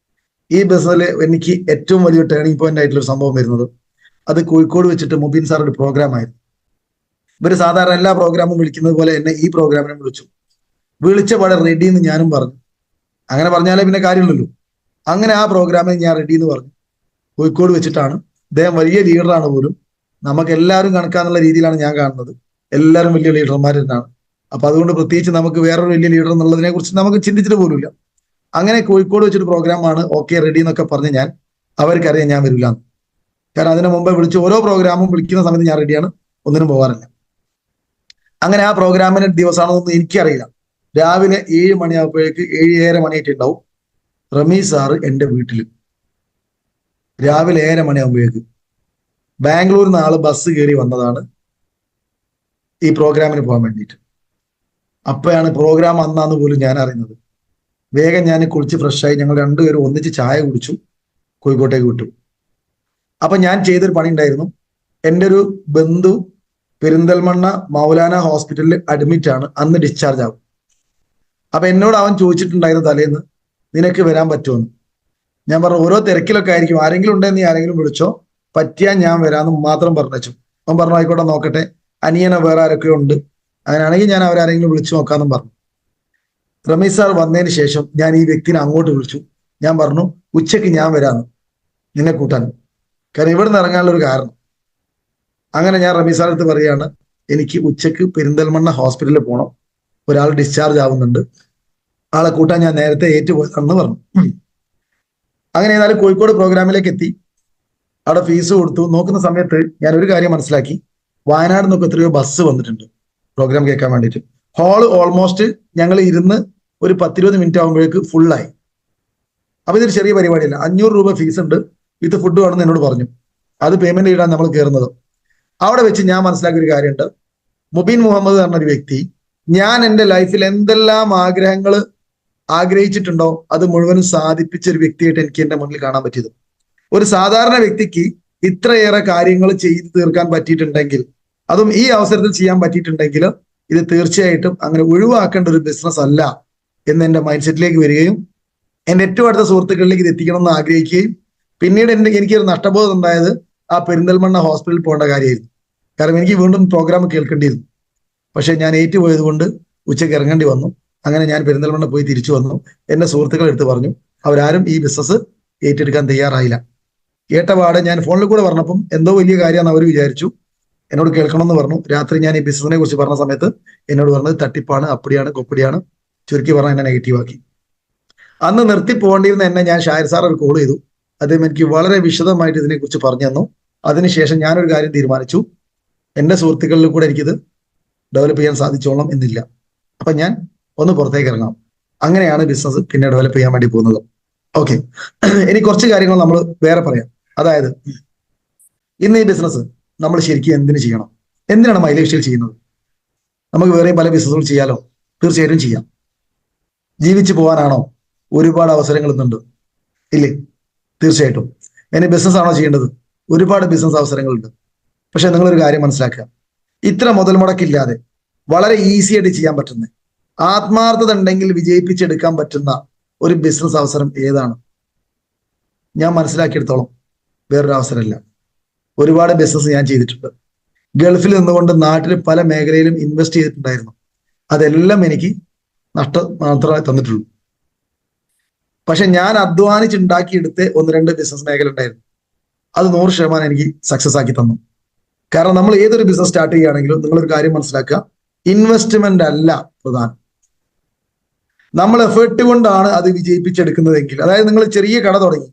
ഈ ബസ്സിൽ എനിക്ക് ഏറ്റവും വലിയ ടേണിംഗ് പോയിന്റ് ആയിട്ടുള്ള ഒരു സംഭവം വരുന്നത്. അത് കോഴിക്കോട് വെച്ചിട്ട് മുബീൻ സാർ ഒരു പ്രോഗ്രാം ആയിരുന്നു. ഇവര് സാധാരണ എല്ലാ പ്രോഗ്രാമും വിളിക്കുന്നത് പോലെ എന്നെ ഈ പ്രോഗ്രാമിനെ വിളിച്ചു. വിളിച്ച പാടെ റെഡി എന്ന് ഞാനും പറഞ്ഞു. അങ്ങനെ പറഞ്ഞാലേ പിന്നെ കാര്യമുള്ളൂ. അങ്ങനെ ആ പ്രോഗ്രാമിൽ ഞാൻ റെഡി എന്ന് പറഞ്ഞു. കോഴിക്കോട് വെച്ചിട്ടാണ്. അദ്ദേഹം വലിയ ലീഡറാണ് പോലും. നമുക്ക് എല്ലാവരും കണക്കാന്നുള്ള രീതിയിലാണ് ഞാൻ കാണുന്നത്. എല്ലാവരും വലിയ ലീഡർമാർ തന്നെയാണ്. അപ്പൊ അതുകൊണ്ട് പ്രത്യേകിച്ച് നമുക്ക് വേറൊരു വലിയ ലീഡർ എന്നുള്ളതിനെ കുറിച്ച് നമുക്ക് ചിന്തിച്ചിട്ട് പോലുമില്ല. അങ്ങനെ കോഴിക്കോട് വെച്ചൊരു പ്രോഗ്രാമാണ്, ഓക്കെ റെഡി എന്നൊക്കെ പറഞ്ഞ് ഞാൻ, അവർക്കറിയാം ഞാൻ വരില്ല. കാരണം അതിനു മുമ്പേ വിളിച്ച് ഓരോ പ്രോഗ്രാമും വിളിക്കുന്ന സമയത്ത് ഞാൻ റെഡിയാണ്, ഒന്നിനും പോകാറില്ല. അങ്ങനെ ആ പ്രോഗ്രാമിന്റെ ദിവസമാണെന്നൊന്നും എനിക്കറിയില്ല. രാവിലെ 7 മണിയാകുമ്പോഴേക്ക് 7-7:30 മണിയായിട്ട് ഉണ്ടാവും റമീ സാറ് എൻ്റെ വീട്ടിൽ. രാവിലെ 7:30 മണിയാകുമ്പോഴേക്ക് ബാംഗ്ലൂരിൽ നിന്ന് ആള് ബസ് കയറി വന്നതാണ് ഈ പ്രോഗ്രാമിന് പോകാൻ വേണ്ടിയിട്ട്. അപ്പോഴാണ് പ്രോഗ്രാം അന്നാന്ന് പോലും ഞാൻ അറിയുന്നത്. വേഗം ഞാൻ കുളിച്ച് ഫ്രഷായി ഞങ്ങൾ രണ്ടുപേരും ഒന്നിച്ച് ചായ കുടിച്ചു, കോഴിക്കോട്ടേക്ക് വിട്ടു. അപ്പൊ ഞാൻ ചെയ്തൊരു പണി ഉണ്ടായിരുന്നു. എൻ്റെ ഒരു ബന്ധു പെരിന്തൽമണ്ണ മൗലാന ഹോസ്പിറ്റലിൽ അഡ്മിറ്റ് ആണ്, അന്ന് ഡിസ്ചാർജ് ആവും. അപ്പൊ എന്നോട് അവൻ ചോദിച്ചിട്ടുണ്ടായിരുന്നു തലേന്ന്, നിനക്ക് വരാൻ പറ്റുമെന്ന്. ഞാൻ പറഞ്ഞു ഓരോ തിരക്കിലൊക്കെ ആയിരിക്കും, ആരെങ്കിലും ഉണ്ടെന്ന് നീ ആരെങ്കിലും വിളിച്ചോ, പറ്റിയാൽ ഞാൻ വരാമെന്ന് മാത്രം പറഞ്ഞു. അവൻ പറഞ്ഞു ആയിക്കോട്ടെ നോക്കട്ടെ, അനിയനോ വേറെ ആരൊക്കെ ഉണ്ട്, അങ്ങനെയാണെങ്കിൽ ഞാൻ അവരാരെങ്കിലും വിളിച്ചു നോക്കാമെന്നും പറഞ്ഞു. റമീസ് സാർ വന്നതിന് ശേഷം ഞാൻ ഈ വ്യക്തിനെ അങ്ങോട്ട് വിളിച്ചു. ഞാൻ പറഞ്ഞു ഉച്ചയ്ക്ക് ഞാൻ വരാമെന്ന്, നിന്നെ കൂട്ടാൻ. കാരണം ഇവിടെ നിന്ന് ഇറങ്ങാനുള്ള ഒരു കാരണം. അങ്ങനെ ഞാൻ റമീസ് സാർ അടുത്ത് പറയുകയാണ്, എനിക്ക് ഉച്ചക്ക് പെരിന്തൽമണ്ണ ഹോസ്പിറ്റലിൽ പോകണം, ഒരാൾ ഡിസ്ചാർജ് ആവുന്നുണ്ട്, ആളെ കൂട്ടാൻ ഞാൻ നേരത്തെ ഏറ്റുപോയതാണെന്ന് പറഞ്ഞു. അങ്ങനെ ഏതായാലും കോഴിക്കോട് പ്രോഗ്രാമിലേക്ക് എത്തി. അവിടെ ഫീസ് കൊടുത്തു. നോക്കുന്ന സമയത്ത് ഞാൻ ഒരു കാര്യം മനസ്സിലാക്കി, വയനാട് നിന്നൊക്കെ എത്രയോ ബസ് വന്നിട്ടുണ്ട് പ്രോഗ്രാം കേൾക്കാൻ വേണ്ടിയിട്ട്. ഹാള് ഓൾമോസ്റ്റ് ഞങ്ങൾ ഇരുന്ന് ഒരു 10-20 മിനിറ്റ് ആകുമ്പോഴേക്ക് ഫുള്ളായി. അപ്പൊ ഇതൊരു ചെറിയ പരിപാടിയല്ല. 500 രൂപ ഫീസ് ഉണ്ട്, വിത്ത് ഫുഡ് വേണമെന്ന് എന്നോട് പറഞ്ഞു. അത് പേയ്മെന്റ് ചെയ്താൽ നമ്മൾ കയറുന്നത്. അവിടെ വെച്ച് ഞാൻ മനസ്സിലാക്കിയ ഒരു കാര്യമുണ്ട്. മുബീൻ മുഹമ്മദ് പറഞ്ഞൊരു വ്യക്തി, ഞാൻ എൻ്റെ ലൈഫിൽ എന്തെല്ലാം ആഗ്രഹങ്ങൾ ആഗ്രഹിച്ചിട്ടുണ്ടോ അത് മുഴുവനും സാധിപ്പിച്ച ഒരു വ്യക്തിയായിട്ട് എനിക്ക് എൻ്റെ മുന്നിൽ കാണാൻ പറ്റിയത്. ഒരു സാധാരണ വ്യക്തിക്ക് ഇത്രയേറെ കാര്യങ്ങൾ ചെയ്തു തീർക്കാൻ പറ്റിയിട്ടുണ്ടെങ്കിൽ, അതും ഈ അവസരത്തിൽ ചെയ്യാൻ പറ്റിയിട്ടുണ്ടെങ്കിൽ, ഇത് തീർച്ചയായിട്ടും അങ്ങനെ ഒഴിവാക്കേണ്ട ഒരു ബിസിനസ് അല്ല എന്ന് എൻ്റെ മൈൻഡ് സെറ്റിലേക്ക് വരികയും എൻ്റെ ഏറ്റവും അടുത്ത സുഹൃത്തുക്കളിലേക്ക് ഇത് എത്തിക്കണം എന്ന് ആഗ്രഹിക്കുകയും പിന്നീട് എനിക്കൊരു നഷ്ടബോധം ഉണ്ടായത് ആ പെരിന്തൽമണ്ണ ഹോസ്പിറ്റലിൽ പോകേണ്ട കാര്യമായിരുന്നു. കാരണം എനിക്ക് വീണ്ടും പ്രോഗ്രാം കേൾക്കേണ്ടിയിരുന്നു. പക്ഷെ ഞാൻ ഏറ്റുപോയത് കൊണ്ട് ഉച്ചയ്ക്ക് ഇറങ്ങേണ്ടി വന്നു. അങ്ങനെ ഞാൻ പെരിന്തൽമണ്ണ പോയി തിരിച്ചു വന്നു. എന്റെ സുഹൃത്തുക്കൾ എടുത്ത് പറഞ്ഞു, അവരാരും ഈ ബിസിനസ് ഏറ്റെടുക്കാൻ തയ്യാറായില്ല. കേട്ടപാടെ ഞാൻ ഫോണിൽ കൂടെ പറഞ്ഞപ്പം എന്തോ വലിയ കാര്യമാണ് അവർ വിചാരിച്ചു. എന്നോട് കേൾക്കണമെന്ന് പറഞ്ഞു. രാത്രി ഞാൻ ഈ ബിസിനസിനെ കുറിച്ച് പറഞ്ഞ സമയത്ത് എന്നോട് പറഞ്ഞത് തട്ടിപ്പാണ്, അപ്പടിയാണ്, കൊപ്പടിയാണ്, ചുരുക്കി പറഞ്ഞാൽ എന്നെ നെഗറ്റീവാക്കി. അന്ന് നിർത്തി പോകേണ്ടിയിരുന്ന എന്നെ ഞാൻ ഷായർ സാർ ഒരു കോൾ ചെയ്തു. അദ്ദേഹം എനിക്ക് വളരെ വിശദമായിട്ട് ഇതിനെക്കുറിച്ച് പറഞ്ഞു തന്നു. അതിനുശേഷം ഞാനൊരു കാര്യം തീരുമാനിച്ചു, എന്റെ സുഹൃത്തുക്കളിൽ കൂടെ എനിക്കിത് ഡെവലപ്പ് ചെയ്യാൻ സാധിച്ചോളണം എന്നില്ല. അപ്പൊ ഞാൻ ഒന്ന് പുറത്തേക്ക് ഇറങ്ങാം. അങ്ങനെയാണ് ബിസിനസ് പിന്നെ ഡെവലപ്പ് ചെയ്യാൻ വേണ്ടി പോകുന്നത്. ഓക്കെ, ഇനി കുറച്ച് കാര്യങ്ങൾ നമ്മൾ വേറെ പറയാം. അതായത് ഇന്ന് ഈ ബിസിനസ് നമ്മൾ ശരിക്കും എന്തിനു ചെയ്യണം? എന്തിനാണ് മൈലേജ് സ്റ്റൈൽ ചെയ്യുന്നത്? നമുക്ക് വേറെയും പല ബിസിനസ്സുകൾ ചെയ്യാലോ? തീർച്ചയായിട്ടും ചെയ്യാം. ജീവിച്ചു പോകാനാണോ? ഒരുപാട് അവസരങ്ങൾ ഇന്നുണ്ട്, ഇല്ലേ? തീർച്ചയായിട്ടും. ഇനി ബിസിനസ് ആണോ ചെയ്യേണ്ടത്? ഒരുപാട് ബിസിനസ് അവസരങ്ങളുണ്ട്. പക്ഷെ നിങ്ങളൊരു കാര്യം മനസ്സിലാക്കുക, ഇത്ര മുതൽ മുടക്കില്ലാതെ വളരെ ഈസി ആയിട്ട് ചെയ്യാൻ പറ്റുന്ന, ആത്മാർത്ഥത ഉണ്ടെങ്കിൽ വിജയിപ്പിച്ചെടുക്കാൻ പറ്റുന്ന ഒരു ബിസിനസ് അവസരം ഏതാണ്? ഞാൻ മനസ്സിലാക്കിയെടുത്തോളം വേറൊരു അവസരമില്ല. ഒരുപാട് ബിസിനസ് ഞാൻ ചെയ്തിട്ടുണ്ട്. ഗൾഫിൽ നിന്നുകൊണ്ട് നാട്ടിൽ പല മേഖലയിലും ഇൻവെസ്റ്റ് ചെയ്തിട്ടുണ്ടായിരുന്നു. അതെല്ലാം എനിക്ക് നഷ്ടം മാത്രമേ തന്നിട്ടുള്ളൂ. പക്ഷെ ഞാൻ അധ്വാനിച്ചുണ്ടാക്കിയെടുത്ത് 1-2 ബിസിനസ് മേഖല ഉണ്ടായിരുന്നു. അത് 100% എനിക്ക് സക്സസ് ആക്കി തന്നു. കാരണം നമ്മൾ ഏതൊരു ബിസിനസ് സ്റ്റാർട്ട് ചെയ്യുകയാണെങ്കിലും നിങ്ങളൊരു കാര്യം മനസ്സിലാക്കുക, ഇൻവെസ്റ്റ്മെന്റ് അല്ല പ്രധാനം. നമ്മൾ എഫേർട്ട് കൊണ്ടാണ് അത് വിജയിപ്പിച്ചെടുക്കുന്നതെങ്കിൽ, അതായത് നിങ്ങൾ ചെറിയ കട തുടങ്ങി,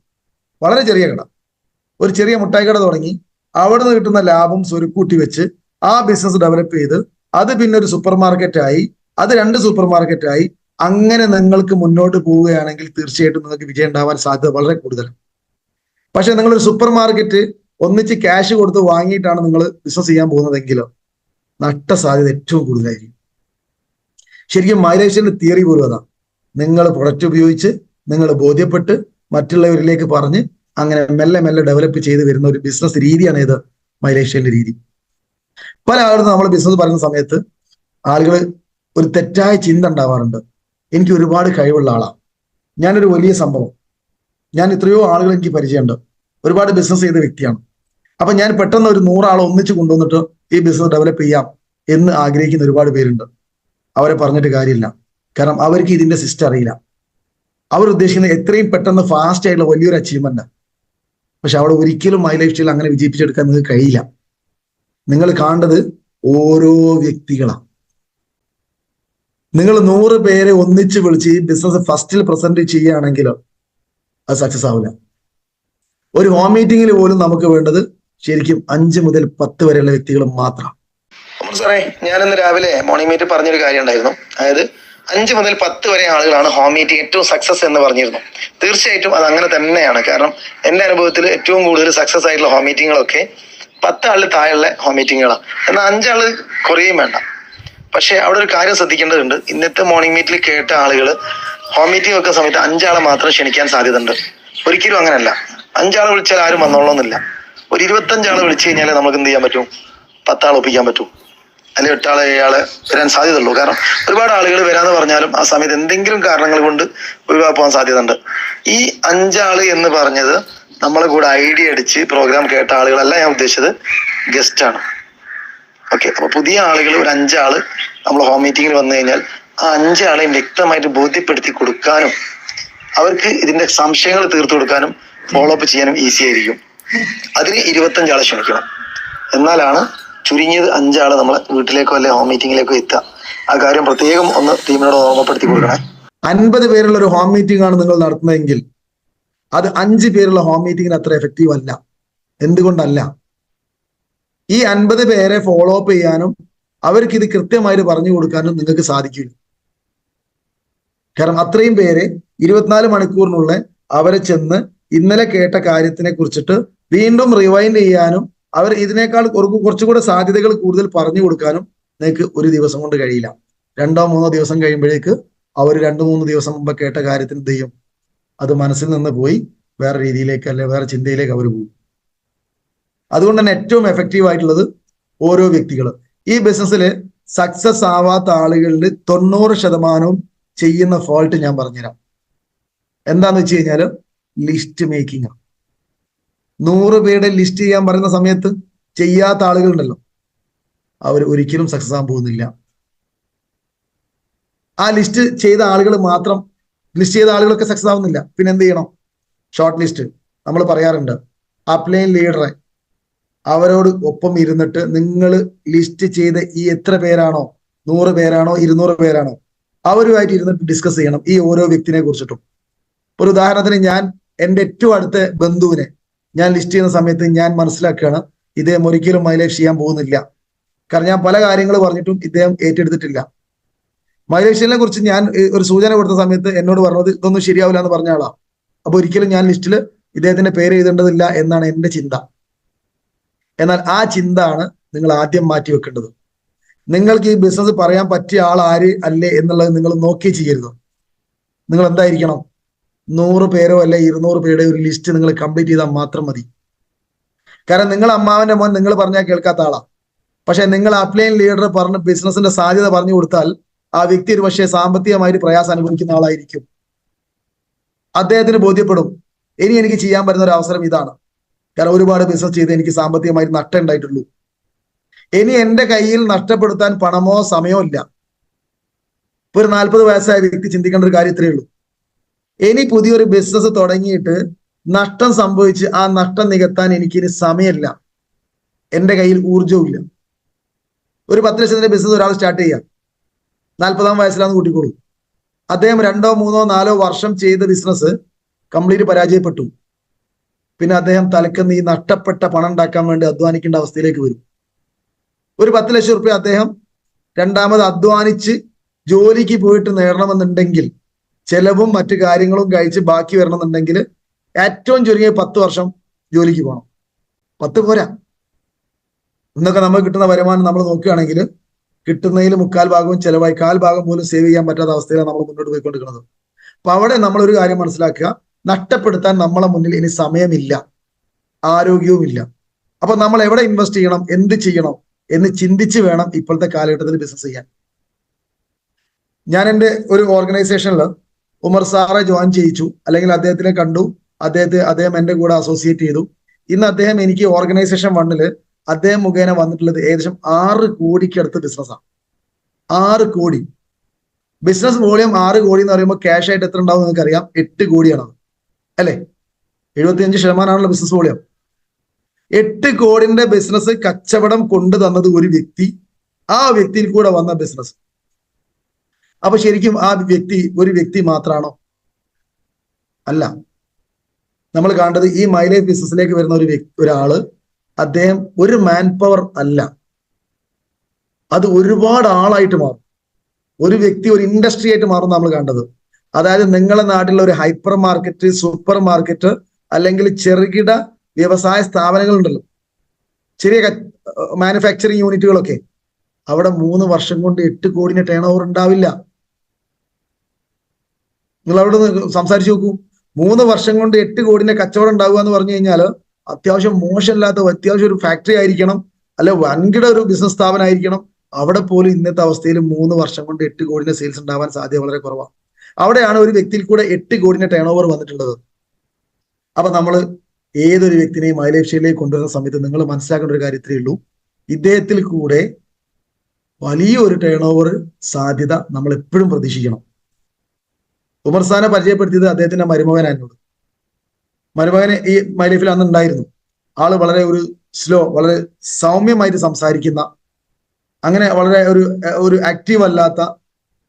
വളരെ ചെറിയ കട, ഒരു ചെറിയ മുട്ടായി കട തുടങ്ങി, അവിടെ നിന്ന് കിട്ടുന്ന ലാഭം സ്വരുക്കൂട്ടി വെച്ച് ആ ബിസിനസ് ഡെവലപ്പ് ചെയ്ത് അത് പിന്നെ ഒരു സൂപ്പർ മാർക്കറ്റായി, അത് 2 സൂപ്പർ മാർക്കറ്റായി, അങ്ങനെ നിങ്ങൾക്ക് മുന്നോട്ട് പോവുകയാണെങ്കിൽ തീർച്ചയായിട്ടും നിങ്ങൾക്ക് വിജയം ഉണ്ടാവാൻ സാധ്യത വളരെ കൂടുതലാണ്. പക്ഷെ നിങ്ങളൊരു സൂപ്പർ മാർക്കറ്റ് ഒന്നിച്ച് ക്യാഷ് കൊടുത്ത് വാങ്ങിയിട്ടാണ് നിങ്ങൾ ബിസിനസ് ചെയ്യാൻ പോകുന്നതെങ്കിലോ നഷ്ട സാധ്യത ഏറ്റവും കൂടുതലായിരിക്കും. ശരിക്കും മൈലേജിന്റെ തിയറി പോലും അതാ. നിങ്ങൾ പ്രൊഡക്റ്റ് ഉപയോഗിച്ച് നിങ്ങൾ ബോധ്യപ്പെട്ട് മറ്റുള്ളവരിലേക്ക് പറഞ്ഞ് അങ്ങനെ മെല്ലെ മെല്ലെ ഡെവലപ്പ് ചെയ്ത് വരുന്ന ഒരു ബിസിനസ് രീതിയാണ് ഇത് മൈലേഷ്യന്റെ രീതി. പല ആളുകളും നമ്മൾ ബിസിനസ് പറയുന്ന സമയത്ത് ആളുകൾ ഒരു തെറ്റായ ചിന്ത ഉണ്ടാവാറുണ്ട്. എനിക്ക് ഒരുപാട് കഴിവുള്ള ആളാണ്, ഞാനൊരു വലിയ സംഭവം, ഞാൻ എത്രയോ ആളുകൾ എനിക്ക് പരിചയമുണ്ട്, ഒരുപാട് ബിസിനസ് ചെയ്ത വ്യക്തിയാണ്. അപ്പൊ ഞാൻ പെട്ടെന്ന് ഒരു 100 ആളെ ഒന്നിച്ച് കൊണ്ടുവന്നിട്ട് ഈ ബിസിനസ് ഡെവലപ്പ് ചെയ്യാം എന്ന് ആഗ്രഹിക്കുന്ന ഒരുപാട് പേരുണ്ട്. അവരെ പറഞ്ഞിട്ട് കാര്യമില്ല. കാരണം അവർക്ക് ഇതിന്റെ സിസ്റ്റം അറിയില്ല. അവർ ഉദ്ദേശിക്കുന്നത് എത്രയും പെട്ടെന്ന് ഫാസ്റ്റ് ആയിട്ടുള്ള വലിയൊരു അച്ചീവ്മെന്റ്. പക്ഷെ അവിടെ ഒരിക്കലും മൈ ലൈഫ് സ്റ്റൈൽ അങ്ങനെ വിജയിപ്പിച്ചെടുക്കാൻ നിങ്ങൾക്ക് കഴിയില്ല. നിങ്ങൾ കാണേണ്ടത് ഓരോ വ്യക്തികളാണ്. നിങ്ങൾ 100 പേരെ ഒന്നിച്ച് വിളിച്ച് ഈ ബിസിനസ് ഫസ്റ്റിൽ പ്രസന്റ് ചെയ്യുകയാണെങ്കിൽ അത് സക്സസ് ആവില്ല. ഒരു ഹോം മീറ്റിംഗിൽ പോലും നമുക്ക് വേണ്ടത് ശരിക്കും 5 മുതൽ 10 വരെയുള്ള വ്യക്തികൾ മാത്രം. സാറേ, ഞാനിന്ന് രാവിലെ മോർണിംഗ് മീറ്റ് പറഞ്ഞൊരു കാര്യം ഉണ്ടായിരുന്നു. അതായത് 5 മുതൽ 10 വരെ ആളുകളാണ് ഹോം മീറ്റിംഗ് ഏറ്റവും സക്സസ് എന്ന് പറഞ്ഞിരുന്നു. തീർച്ചയായിട്ടും അത് അങ്ങനെ തന്നെയാണ്. കാരണം എന്റെ അനുഭവത്തിൽ ഏറ്റവും കൂടുതൽ സക്സസ് ആയിട്ടുള്ള ഹോം മീറ്റിങ്ങുകളൊക്കെ 10 ആളിൽ താഴെയുള്ള ഹോം മീറ്റിങ്ങുകളാണ്. എന്നാൽ 5 ആള് കുറയും വേണ്ട. പക്ഷെ അവിടെ ഒരു കാര്യം ശ്രദ്ധിക്കേണ്ടതുണ്ട്. ഇന്നത്തെ മോർണിംഗ് മീറ്റിൽ കേട്ട ആളുകൾ ഹോം മീറ്റിംഗ് വെക്കുന്ന സമയത്ത് 5 ആളെ മാത്രം ക്ഷണിക്കാൻ സാധ്യതയുണ്ട്. ഒരിക്കലും അങ്ങനല്ല. 5 ആളെ വിളിച്ചാൽ ആരും വന്നോളണമെന്നില്ല. ഒരു 25 ആളെ വിളിച്ചു കഴിഞ്ഞാൽ നമുക്ക് എന്ത് ചെയ്യാൻ പറ്റും? 10 ആളെ ഒപ്പിക്കാൻ പറ്റും, അല്ലെങ്കിൽ 8 ആളെ 7 ആളെ വരാൻ സാധ്യതയുള്ളൂ. കാരണം ഒരുപാട് ആളുകൾ വരാന്ന് പറഞ്ഞാലും ആ സമയത്ത് എന്തെങ്കിലും കാരണങ്ങൾ കൊണ്ട് ഒഴിവാക്കാൻ പോകാൻ സാധ്യതയുണ്ട്. ഈ 5 ആള് എന്ന് പറഞ്ഞത് നമ്മളെ കൂടെ ഐഡിയ അടിച്ച് പ്രോഗ്രാം കേട്ട ആളുകളല്ല ഞാൻ ഉദ്ദേശിച്ചത്, ഗസ്റ്റ് ആണ്. ഓക്കെ, അപ്പൊ പുതിയ ആളുകൾ ഒരു 5 ആള് നമ്മൾ ഹോം മീറ്റിങ്ങിൽ വന്നു കഴിഞ്ഞാൽ ആ 5 ആളെയും വ്യക്തമായിട്ട് ബോധ്യപ്പെടുത്തി കൊടുക്കാനും അവർക്ക് ഇതിന്റെ സംശയങ്ങൾ തീർത്തു കൊടുക്കാനും ഫോളോ അപ്പ് ചെയ്യാനും ഈസി ആയിരിക്കും. അതിന് 25 ആളെ ക്ഷണിക്കണം. എന്നാലാണ് ചുരുങ്ങിയത് 5 ആള് നമ്മളെ വീട്ടിലേക്കോ അല്ലെ ഹോം മീറ്റിങ്ങിലേക്കോ എത്തുക. ആ കാര്യം പ്രത്യേകം ഒന്ന് ടീമിനോട് ഓർമ്മപ്പെടുത്തി കൊടുക്കണേ. 50 പേരുള്ള ഒരു ഹോം മീറ്റിംഗ് ആണ് നിങ്ങൾ നടത്തുന്നതെങ്കിൽ അത് 5 പേരുള്ള ഹോം മീറ്റിങ്ങിന് അത്ര എഫക്റ്റീവ് അല്ല. എന്തുകൊണ്ടല്ല? ഈ 50 പേരെ ഫോളോ അപ്പ് ചെയ്യാനും അവർക്ക് ഇത് കൃത്യമായിട്ട് പറഞ്ഞു കൊടുക്കാനും നിങ്ങൾക്ക് സാധിക്കില്ല. കാരണം അത്രയും പേരെ 24 മണിക്കൂറിനുള്ളിൽ അവരെ ചെന്ന് ഇന്നലെ കേട്ട കാര്യത്തിനെ കുറിച്ചിട്ട് വീണ്ടും റിവൈൻഡ് ചെയ്യാനും അവർ ഇതിനേക്കാൾ കുറച്ചുകൂടെ സാധ്യതകൾ കൂടുതൽ പറഞ്ഞു കൊടുക്കാനും നിങ്ങൾക്ക് ഒരു ദിവസം കൊണ്ട് കഴിയില്ല. 2-3 ദിവസം കഴിയുമ്പോഴേക്ക് അവർ 2-3 ദിവസം മുമ്പ് കേട്ട കാര്യത്തിന് എന്ത് ചെയ്യും? അത് മനസ്സിൽ നിന്ന് പോയി വേറെ രീതിയിലേക്ക് അല്ലെ വേറെ ചിന്തയിലേക്ക് അവർ പോകും. അതുകൊണ്ട് തന്നെ ഏറ്റവും എഫക്റ്റീവ് ആയിട്ടുള്ളത് ഓരോ വ്യക്തികൾ ഈ ബിസിനസ്സിൽ സക്സസ് ആവാത്ത ആളുകളിൽ 90% ചെയ്യുന്ന ഫോൾട്ട് ഞാൻ പറഞ്ഞുതരാം. എന്താന്ന് വെച്ച് കഴിഞ്ഞാൽ ലിസ്റ്റ് മേക്കിംഗ്. 100 പേരുടെ ലിസ്റ്റ് ചെയ്യാൻ പറയുന്ന സമയത്ത് ചെയ്യാത്ത ആളുകളുണ്ടല്ലോ, അവർ ഒരിക്കലും സക്സസ് ആകാൻ പോകുന്നില്ല. ആ ലിസ്റ്റ് ചെയ്ത ആളുകൾ മാത്രം, ലിസ്റ്റ് ചെയ്ത ആളുകളൊക്കെ സക്സസ് ആവുന്നില്ല. പിന്നെ എന്ത് ചെയ്യണം? Short list. നമ്മൾ പറയാറുണ്ട്, അപ്ലൈൻ ലീഡറെ അവരോട് ഒപ്പം ഇരുന്നിട്ട് നിങ്ങൾ ലിസ്റ്റ് ചെയ്ത ഈ എത്ര പേരാണോ, 100 പേരാണോ 200 പേരാണോ, അവരുമായിട്ട് ഇരുന്നിട്ട് ഡിസ്കസ് ചെയ്യണം ഈ ഓരോ വ്യക്തിനെ കുറിച്ചിട്ടും. ഒരു ഉദാഹരണത്തിന് ഞാൻ എൻ്റെ ഏറ്റവും അടുത്ത ബന്ധുവിനെ ഞാൻ ലിസ്റ്റ് ചെയ്യുന്ന സമയത്ത് ഞാൻ മനസ്സിലാക്കുകയാണ് ഇദ്ദേഹം ഒരിക്കലും മൈലേജ് ചെയ്യാൻ പോകുന്നില്ല. കാരണം ഞാൻ പല കാര്യങ്ങൾ പറഞ്ഞിട്ടും ഇദ്ദേഹം ഏറ്റെടുത്തിട്ടില്ല. മൈലേജിനെ കുറിച്ച് ഞാൻ ഒരു സൂചന കൊടുത്ത സമയത്ത് എന്നോട് പറഞ്ഞത് ഇതൊന്നും ശരിയാവില്ല എന്ന് പറഞ്ഞ ആളാ. അപ്പൊ ഒരിക്കലും ഞാൻ ലിസ്റ്റിൽ ഇദ്ദേഹത്തിന്റെ പേര് എഴുതേണ്ടതില്ല എന്നാണ് എന്റെ ചിന്ത. എന്നാൽ ആ ചിന്ത ആണ് നിങ്ങൾ ആദ്യം മാറ്റി വെക്കേണ്ടത്. നിങ്ങൾക്ക് ഈ ബിസിനസ് പറയാൻ പറ്റിയ ആൾ ആര് അല്ലേ എന്നുള്ളത് നിങ്ങൾ നോക്കി ചെയ്യരുത്. നിങ്ങൾ എന്തായിരിക്കണം? 100 പേരോ അല്ലെ 200 പേരുടെ ഒരു ലിസ്റ്റ് നിങ്ങൾ കംപ്ലീറ്റ് ചെയ്താൽ മാത്രം മതി. കാരണം നിങ്ങൾ അമ്മാവന്റെ മോൻ നിങ്ങൾ പറഞ്ഞാൽ കേൾക്കാത്ത ആളാ. പക്ഷെ നിങ്ങൾ അപ്ലൈൻ ലീഡർ പറഞ്ഞ് ബിസിനസിന്റെ സാധ്യത പറഞ്ഞു കൊടുത്താൽ ആ വ്യക്തി ഒരു പക്ഷേ സാമ്പത്തികമായിട്ട് പ്രയാസം അനുഭവിക്കുന്ന ആളായിരിക്കും. അദ്ദേഹത്തിന് ബോധ്യപ്പെടും ഇനി എനിക്ക് ചെയ്യാൻ പറ്റുന്ന ഒരു അവസരം ഇതാണ്. കാരണം ഒരുപാട് ബിസിനസ് ചെയ്ത് എനിക്ക് സാമ്പത്തികമായിട്ട് നഷ്ടം ഉണ്ടായിട്ടുള്ളൂ. ഇനി എന്റെ കയ്യിൽ നഷ്ടപ്പെടുത്താൻ പണമോ സമയമോ ഇല്ല. ഇപ്പൊ ഒരു 40 വയസ്സായ വ്യക്തി ചിന്തിക്കേണ്ട ഒരു കാര്യം ഇത്രയേ ഉള്ളൂ. ഇനി പുതിയൊരു ബിസിനസ് തുടങ്ങിയിട്ട് നഷ്ടം സംഭവിച്ച് ആ നഷ്ടം നികത്താൻ എനിക്കിനി സമയമില്ല, എന്റെ കയ്യിൽ ഊർജവും ഇല്ല. ഒരു 10 ലക്ഷത്തിന്റെ ബിസിനസ് ഒരാൾ സ്റ്റാർട്ട് ചെയ്യാം, 40-ആം വയസ്സിലാന്ന് കൂട്ടിക്കോളൂ. അദ്ദേഹം 2-3-4 വർഷം ചെയ്ത ബിസിനസ് കംപ്ലീറ്റ് പരാജയപ്പെട്ടു. പിന്നെ അദ്ദേഹം തലക്കുന്ന ഈ നഷ്ടപ്പെട്ട പണം ഉണ്ടാക്കാൻ വേണ്ടി അധ്വാനിക്കേണ്ട അവസ്ഥയിലേക്ക് വരും. ഒരു 10 ലക്ഷം റുപ്യ അദ്ദേഹം രണ്ടാമത് അധ്വാനിച്ച് ജോലിക്ക് പോയിട്ട് നേടണമെന്നുണ്ടെങ്കിൽ, ചെലവും മറ്റു കാര്യങ്ങളും കഴിച്ച് ബാക്കി വരണമെന്നുണ്ടെങ്കിൽ ഏറ്റവും ചുരുങ്ങിയ 10 വർഷം ജോലിക്ക് പോകണം. 10 പോരാ. ഇന്നൊക്കെ നമ്മൾ കിട്ടുന്ന വരുമാനം നമ്മൾ നോക്കുകയാണെങ്കിൽ കിട്ടുന്നതിൽ 3/4 ഭാഗവും ചെലവായി 1/4 ഭാഗം പോലും സേവ് ചെയ്യാൻ പറ്റാത്ത അവസ്ഥയിലാണ് നമ്മൾ മുന്നോട്ട് പോയിക്കൊണ്ടിരിക്കുന്നത്. അപ്പൊ അവിടെ നമ്മൾ ഒരു കാര്യം മനസ്സിലാക്കുക, നഷ്ടപ്പെടുത്താൻ നമ്മളെ മുന്നിൽ ഇനി സമയമില്ല, ആരോഗ്യവും ഇല്ല. അപ്പൊ നമ്മൾ എവിടെ ഇൻവെസ്റ്റ് ചെയ്യണം, എന്ത് ചെയ്യണം എന്ന് ചിന്തിച്ച് വേണം ഇപ്പോഴത്തെ കാലഘട്ടത്തിൽ ബിസിനസ് ചെയ്യാൻ. ഞാൻ എൻ്റെ ഒരു ഓർഗനൈസേഷനിൽ ഉമർ സാറെ ജോയിൻ ചെയ്യിച്ചു, അല്ലെങ്കിൽ അദ്ദേഹത്തിനെ കണ്ടു, അദ്ദേഹം എൻ്റെ കൂടെ അസോസിയേറ്റ് ചെയ്തു. ഇന്ന് അദ്ദേഹം എനിക്ക് ഓർഗനൈസേഷൻ 1 അദ്ദേഹം മുഖേന വന്നിട്ടുള്ളത് ഏകദേശം 6 കോടിക്കടുത്ത് ബിസിനസ്സാണ്. 6 കോടി ബിസിനസ് വോളിയം. 6 കോടി എന്ന് പറയുമ്പോൾ ക്യാഷ് ആയിട്ട് എത്ര ഉണ്ടാവും നിങ്ങൾക്ക് അറിയാം? 8 കോടിയാണ് അല്ലെ? 75% ബിസിനസ് വോളിയം. 8 കോടിന്റെ ബിസിനസ് കച്ചവടം കൊണ്ടു തന്നത് ഒരു വ്യക്തി, ആ വ്യക്തിയിൽ കൂടെ വന്ന ബിസിനസ്. അപ്പൊ ശരിക്കും ആ വ്യക്തി ഒരു വ്യക്തി മാത്രമാണോ? അല്ല. നമ്മൾ കാണേണ്ടത് ഈ മൈലേജ് ബിസിനസ്സിലേക്ക് വരുന്ന ഒരാള്, അദ്ദേഹം ഒരു മാൻ പവർ അല്ല, അത് ഒരുപാട് ആളായിട്ട് മാറും. ഒരു വ്യക്തി ഒരു ഇൻഡസ്ട്രി ആയിട്ട് മാറും നമ്മൾ കണ്ടത്. അതായത് നിങ്ങളുടെ നാട്ടിലുള്ള ഒരു ഹൈപ്പർ മാർക്കറ്റ്, സൂപ്പർ മാർക്കറ്റ്, അല്ലെങ്കിൽ ചെറുകിട വ്യവസായ സ്ഥാപനങ്ങൾ ഉണ്ടല്ലോ, ചെറിയ മാനുഫാക്ചറിങ് യൂണിറ്റുകളൊക്കെ, അവിടെ 3 വർഷം കൊണ്ട് 8 കോടിന്റെ ടേൺ ഓവർ ഉണ്ടാവില്ല. നിങ്ങൾ അവിടെ സംസാരിച്ചു നോക്കൂ. 3 വർഷം കൊണ്ട് 8 കോടിന്റെ കച്ചവടം ഉണ്ടാവുക എന്ന് പറഞ്ഞു കഴിഞ്ഞാൽ അത്യാവശ്യം മോശമില്ലാത്ത, അത്യാവശ്യം ഒരു ഫാക്ടറി ആയിരിക്കണം, അല്ലെ വൻകിട ഒരു ബിസിനസ് സ്ഥാപനമായിരിക്കണം. അവിടെ പോലും ഇന്നത്തെ അവസ്ഥയിൽ 3 വർഷം കൊണ്ട് 8 കോടിന്റെ സെയിൽസ് ഉണ്ടാവാൻ സാധ്യത വളരെ കുറവാണ്. അവിടെയാണ് ഒരു വ്യക്തിയിൽ കൂടെ 8 കോടിന്റെ ടേൺ ഓവർ വന്നിട്ടുള്ളത്. അപ്പൊ നമ്മൾ ഏതൊരു വ്യക്തിനെയും മൈലേഷ്യയിലേക്ക് കൊണ്ടുവരുന്ന സമയത്ത് നിങ്ങൾ മനസ്സിലാക്കേണ്ട ഒരു കാര്യത്തിലേ ഉള്ളൂ, ഇദ്ദേഹത്തിൽ കൂടെ വലിയൊരു ടേൺ ഓവർ സാധ്യത നമ്മൾ എപ്പോഴും പ്രതീക്ഷിക്കണം. ഉമർ സാനെ പരിചയപ്പെടുത്തിയത് അദ്ദേഹത്തിന്റെ മരുമകനായിരുന്നു. മരുമകന് ഈ മൈലൈഫിൽ അന്ന് ഉണ്ടായിരുന്നു. ആള് വളരെ ഒരു വളരെ സൗമ്യമായിട്ട് സംസാരിക്കുന്ന, അങ്ങനെ വളരെ ഒരു ആക്റ്റീവ് അല്ലാത്ത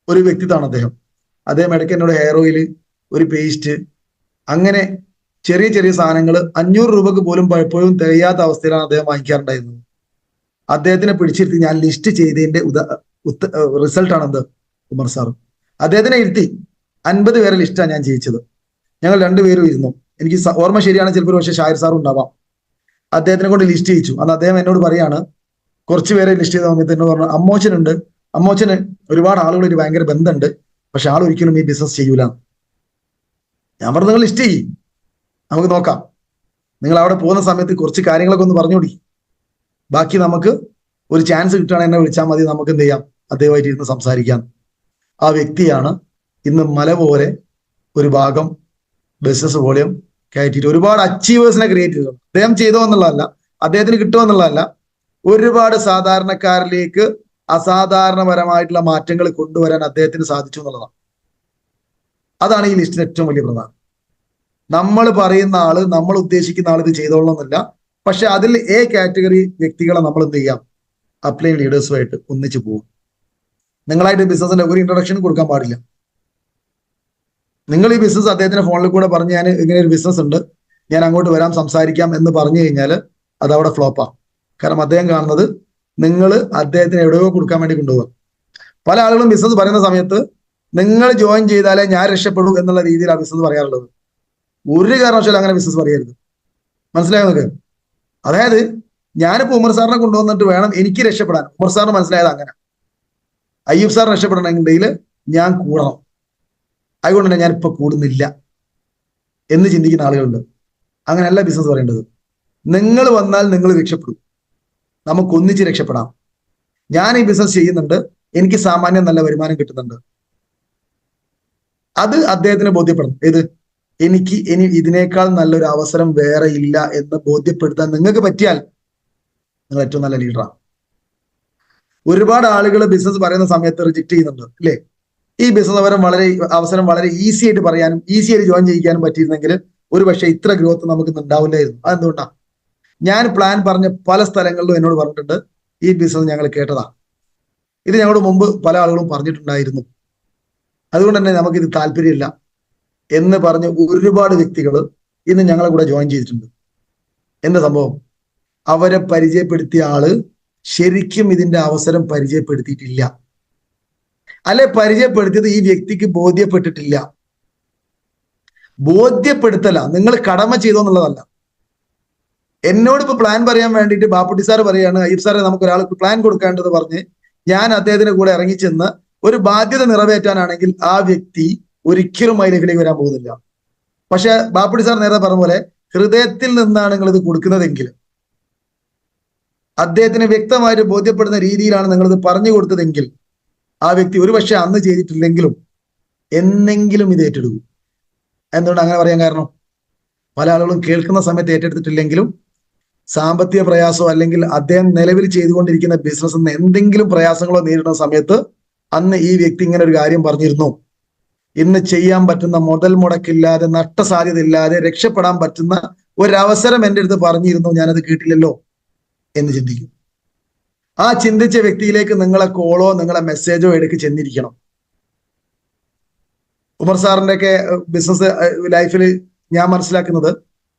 ഒരു വ്യക്തിത്വമാണ് അദ്ദേഹം. ഇടയ്ക്ക് എന്നോട് ഹെയർ ഓയിൽ, ഒരു പേസ്റ്റ്, അങ്ങനെ ചെറിയ ചെറിയ സാധനങ്ങൾ 500 രൂപക്ക് പോലും പലപ്പോഴും തികയാത്ത അവസ്ഥയിലാണ് അദ്ദേഹം വാങ്ങിക്കാറുണ്ടായിരുന്നത്. അദ്ദേഹത്തിനെ പിടിച്ചിരുത്തി ഞാൻ ലിസ്റ്റ് ചെയ്തതിന്റെ റിസൾട്ടാണ് എന്ത്? ഉമർ സാർ അദ്ദേഹത്തിനെ ഇരുത്തി 50 പേരെ ലിസ്റ്റാണ് ഞാൻ ജയിച്ചത്. ഞങ്ങൾ രണ്ടുപേരും ഇരുന്നു. എനിക്ക് ഓർമ്മ ശരിയാണ്, ചിലപ്പോൾ പക്ഷേ ഷാഹിർ സാറും ഉണ്ടാവാം. അദ്ദേഹത്തിനെ കൊണ്ട് ലിസ്റ്റ് ചെയ്യിച്ചു. അന്ന് അദ്ദേഹം എന്നോട് പറയാണ്, കുറച്ച് പേരെ ലിസ്റ്റ് ചെയ്ത സമയത്ത് എന്നോട് പറഞ്ഞു, അമ്മോച്ചനുണ്ട്, അമ്മോച്ചന് ഒരുപാട് ആളുകളൊരു ഭയങ്കര ബന്ധമുണ്ട്, പക്ഷെ ആൾ ഒരിക്കലും ഈ ബിസിനസ് ചെയ്യൂല. ഞാൻ പറഞ്ഞു, നിങ്ങൾ ലിസ്റ്റ് ചെയ്യും, നമുക്ക് നോക്കാം. നിങ്ങൾ അവിടെ പോകുന്ന സമയത്ത് കുറച്ച് കാര്യങ്ങളൊക്കെ ഒന്ന് പറഞ്ഞുകൂടി, ബാക്കി നമുക്ക് ഒരു ചാൻസ് കിട്ടുകയാണെങ്കിൽ എന്നെ വിളിച്ചാൽ മതി, നമുക്ക് എന്ത് ചെയ്യാം, അദ്ദേഹമായിട്ട് ഇരുന്ന് സംസാരിക്കാം. ആ വ്യക്തിയാണ് ഇന്ന് മല പോലെ ഒരു ഭാഗം ബിസിനസ് വോളിയം കയറ്റിയിട്ട് ഒരുപാട് അച്ചീവേഴ്സിനെ ക്രിയേറ്റ് ചെയ്തു. അദ്ദേഹം ചെയ്തോ എന്നുള്ളതല്ല, അദ്ദേഹത്തിന് കിട്ടുമോ എന്നുള്ളതല്ല, ഒരുപാട് സാധാരണക്കാരിലേക്ക് അസാധാരണപരമായിട്ടുള്ള മാറ്റങ്ങൾ കൊണ്ടുവരാൻ അദ്ദേഹത്തിന് സാധിച്ചു എന്നുള്ളതാണ്. അതാണ് ഈ ലിസ്റ്റിന് ഏറ്റവും വലിയ പ്രധാനം. നമ്മൾ പറയുന്ന ആള്, നമ്മൾ ഉദ്ദേശിക്കുന്ന ആൾ ഇത് ചെയ്തോളണമെന്നില്ല. പക്ഷെ അതിൽ എ കാറ്റഗറി വ്യക്തികളെ നമ്മൾ എന്ത് ചെയ്യാം, അപ്ലൈൻ ലീഡേഴ്സുമായിട്ട് ഒന്നിച്ച് പോകും. നിങ്ങളായിട്ട് ബിസിനസിന്റെ ഒരു ഇൻട്രൊഡക്ഷൻ കൊടുക്കാൻ പാടില്ല. നിങ്ങൾ ഈ ബിസിനസ് അദ്ദേഹത്തിന്റെ ഫോണിൽ കൂടെ പറഞ്ഞ്, ഞാൻ ഇങ്ങനെ ഒരു ബിസിനസ് ഉണ്ട്, ഞാൻ അങ്ങോട്ട് വരാം സംസാരിക്കാം എന്ന് പറഞ്ഞു കഴിഞ്ഞാൽ അത് അവിടെ ഫ്ലോപ്പാണ്. കാരണം അദ്ദേഹം കാണുന്നത് നിങ്ങൾ അദ്ദേഹത്തിന് എവിടെയോ കൊടുക്കാൻ വേണ്ടി കൊണ്ടുപോകുക. പല ആളുകളും ബിസിനസ് പറയുന്ന സമയത്ത് നിങ്ങൾ ജോയിൻ ചെയ്താലേ ഞാൻ രക്ഷപ്പെടൂ എന്നുള്ള രീതിയിൽ ആ ബിസിനസ് പറയാറുള്ളത്. ഒരു കാരണവശാലും അങ്ങനെ ബിസിനസ് പറയരുത്. മനസ്സിലായോ നിങ്ങൾക്ക്? അതായത് ഞാനിപ്പോ ഉമർ സാറിനെ കൊണ്ടുവന്നിട്ട് വേണം എനിക്ക് രക്ഷപ്പെടാൻ. ഉമർ സാറിന് മനസ്സിലായത് അങ്ങനെ, അയ്യൂബ് സാർ രക്ഷപ്പെടണമെങ്കിൽ ഞാൻ കൂടണം, അതുകൊണ്ട് തന്നെ ഞാനിപ്പോ കൂടുന്നില്ല എന്ന് ചിന്തിക്കുന്ന ആളുകളുണ്ട്. അങ്ങനെയല്ല ബിസിനസ് പറയേണ്ടത്. നിങ്ങൾ വന്നാൽ നിങ്ങൾ രക്ഷപ്പെടും, നമുക്കൊന്നിച്ച് രക്ഷപ്പെടാം. ഞാൻ ഈ ബിസിനസ് ചെയ്യുന്നുണ്ട്, എനിക്ക് സാമാന്യം നല്ല വരുമാനം കിട്ടുന്നുണ്ട്, അത് അദ്ദേഹത്തിന് ബോധ്യപ്പെടണം. ഏത്, എനിക്ക് ഇനി ഇതിനേക്കാൾ നല്ലൊരു അവസരം വേറെ ഇല്ല എന്ന് ബോധ്യപ്പെടുത്താൻ നിങ്ങൾക്ക് പറ്റിയാൽ നിങ്ങൾ ഏറ്റവും നല്ല ലീഡറാണ്. ഒരുപാട് ആളുകൾ ബിസിനസ് പറയുന്ന സമയത്ത് റിജക്ട് ചെയ്യുന്നുണ്ട് അല്ലേ? ഈ ബിസിനസ് അവസരം വളരെ ഈസി ആയിട്ട് പറയാനും ഈസി ആയിട്ട് ജോയിൻ ചെയ്യിക്കാനും പറ്റിയിരുന്നെങ്കിൽ ഒരു പക്ഷേ ഇത്ര ഗ്രോത്ത് നമുക്ക് ഉണ്ടാവില്ലായിരുന്നു. അതെന്തുകൊണ്ടാ? ഞാൻ പ്ലാൻ പറഞ്ഞ പല സ്ഥലങ്ങളിലും എന്നോട് പറഞ്ഞിട്ടുണ്ട്, ഈ ബിസിനസ് ഞങ്ങൾ കേട്ടതാ, ഇത് ഞങ്ങളോട് മുമ്പ് പല ആളുകളും പറഞ്ഞിട്ടുണ്ടായിരുന്നു, അതുകൊണ്ട് തന്നെ നമുക്കിത് താല്പര്യമില്ല എന്ന് പറഞ്ഞ് ഒരുപാട് വ്യക്തികൾ ഇന്ന് ഞങ്ങളെ കൂടെ ജോയിൻ ചെയ്തിട്ടുണ്ട്. എന്താ സംഭവം? അവരെ പരിചയപ്പെടുത്തിയ ആള് ശരിക്കും ഇതിന്റെ അവസരം പരിചയപ്പെടുത്തിയിട്ടില്ല, അല്ലെ പരിചയപ്പെടുത്തിയത് ഈ വ്യക്തിക്ക് ബോധ്യപ്പെട്ടിട്ടില്ല. ബോധ്യപ്പെടുത്തല, നിങ്ങൾ കടമ ചെയ്തോ എന്നുള്ളതല്ല. എന്നോട് ഇപ്പൊ പ്ലാൻ പറയാൻ വേണ്ടിയിട്ട് ബാപ്പുട്ടി സാർ പറയാണ്, അയ്യബ് സാറെ നമുക്ക് ഒരാൾക്ക് പ്ലാൻ കൊടുക്കേണ്ടത് പറഞ്ഞ് ഞാൻ അദ്ദേഹത്തിന്റെ കൂടെ ഇറങ്ങിച്ചെന്ന് ഒരു ബാധ്യത നിറവേറ്റാനാണെങ്കിൽ ആ വ്യക്തി ഒരിക്കലും അതിലേക്ക് വരാൻ പോകുന്നില്ല. പക്ഷെ ബാപ്പുട്ടി സാർ നേരത്തെ പറഞ്ഞ പോലെ ഹൃദയത്തിൽ നിന്നാണ് നിങ്ങൾ ഇത് കൊടുക്കുന്നതെങ്കിൽ, അദ്ദേഹത്തിന് വ്യക്തമായിട്ട് ബോധ്യപ്പെടുന്ന രീതിയിലാണ് നിങ്ങളിത് പറഞ്ഞു കൊടുത്തതെങ്കിൽ, ആ വ്യക്തി ഒരു പക്ഷെ അന്ന് ചെയ്തിട്ടില്ലെങ്കിലും എന്നെങ്കിലും ഇത് ഏറ്റെടുക്കും. എന്തുകൊണ്ട് അങ്ങനെ പറയാൻ കാരണം? പല ആളുകളും കേൾക്കുന്ന സമയത്ത് ഏറ്റെടുത്തിട്ടില്ലെങ്കിലും സാമ്പത്തിക പ്രയാസമോ അല്ലെങ്കിൽ അദ്ദേഹം നിലവിൽ ചെയ്തുകൊണ്ടിരിക്കുന്ന ബിസിനസ് എന്തെങ്കിലും പ്രയാസങ്ങളോ നേരിടുന്ന സമയത്ത് അന്ന് ഈ വ്യക്തി ഇങ്ങനെ ഒരു കാര്യം പറഞ്ഞിരുന്നു, ഇന്ന് ചെയ്യാൻ പറ്റുന്ന മുതൽ മുടക്കില്ലാതെ നഷ്ടസാധ്യത ഇല്ലാതെ രക്ഷപ്പെടാൻ പറ്റുന്ന ഒരവസരം എൻ്റെ അടുത്ത് പറഞ്ഞിരുന്നു, ഞാനത് കേട്ടില്ലല്ലോ എന്ന് ചിന്തിക്കും. ആ ചിന്തിച്ച വ്യക്തിയിലേക്ക് നിങ്ങളെ കോളോ നിങ്ങളെ മെസ്സേജോ എടുക്ക് ചെന്നിരിക്കണം. ഉമർ സാറിന്റെ ഒക്കെ ബിസിനസ് ലൈഫിൽ ഞാൻ മനസ്സിലാക്കുന്നത്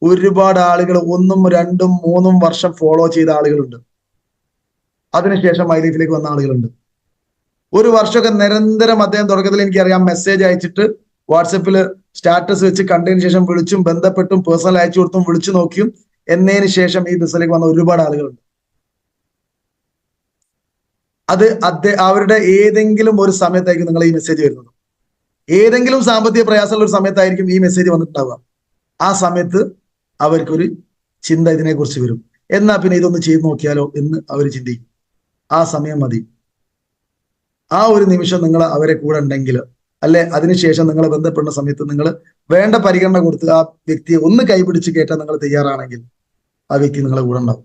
ഒരുപാട് ആളുകൾ 1, 2, 3 വർഷം ഫോളോ ചെയ്ത ആളുകളുണ്ട്, അതിനുശേഷം മൈ ലൈഫിലേക്ക് വന്ന ആളുകളുണ്ട്. ഒരു വർഷമൊക്കെ നിരന്തരം അദ്ദേഹം തുടക്കത്തിൽ എനിക്കറിയാം മെസ്സേജ് അയച്ചിട്ട് വാട്സപ്പിൽ സ്റ്റാറ്റസ് വെച്ച് കണ്ടതിന് ശേഷം വിളിച്ചും ബന്ധപ്പെട്ടും പേഴ്സണൽ അയച്ചു കൊടുത്തും വിളിച്ചു നോക്കിയും എന്നതിന് ശേഷം ഈ ബിസിനസ്സിലേക്ക് വന്ന ഒരുപാട് ആളുകളുണ്ട്. അത് അവരുടെ ഏതെങ്കിലും ഒരു സമയത്തായിരിക്കും നിങ്ങൾ ഈ മെസ്സേജ് വരുന്നത്, ഏതെങ്കിലും സാമ്പത്തിക പ്രയാസമുള്ള ഒരു സമയത്തായിരിക്കും ഈ മെസ്സേജ് വന്നിട്ടുണ്ടാവുക. ആ സമയത്ത് അവർക്കൊരു ചിന്ത ഇതിനെക്കുറിച്ച് വരും, എന്നാ പിന്നെ ഇതൊന്ന് ചെയ്ത് നോക്കിയാലോ എന്ന് അവർ ചിന്തിക്കും. ആ സമയം മതി. ആ ഒരു നിമിഷം നിങ്ങൾ അവരെ കൂടെ ഉണ്ടെങ്കിൽ, അല്ലെ അതിനുശേഷം നിങ്ങളെ ബന്ധപ്പെടുന്ന സമയത്ത് നിങ്ങൾ വേണ്ട പരിഗണന കൊടുത്ത് ആ വ്യക്തിയെ ഒന്ന് കൈപിടിച്ച് കയറ്റാൻ നിങ്ങൾ തയ്യാറാണെങ്കിൽ ആ വ്യക്തി നിങ്ങളെ കൂടെ ഉണ്ടാവും.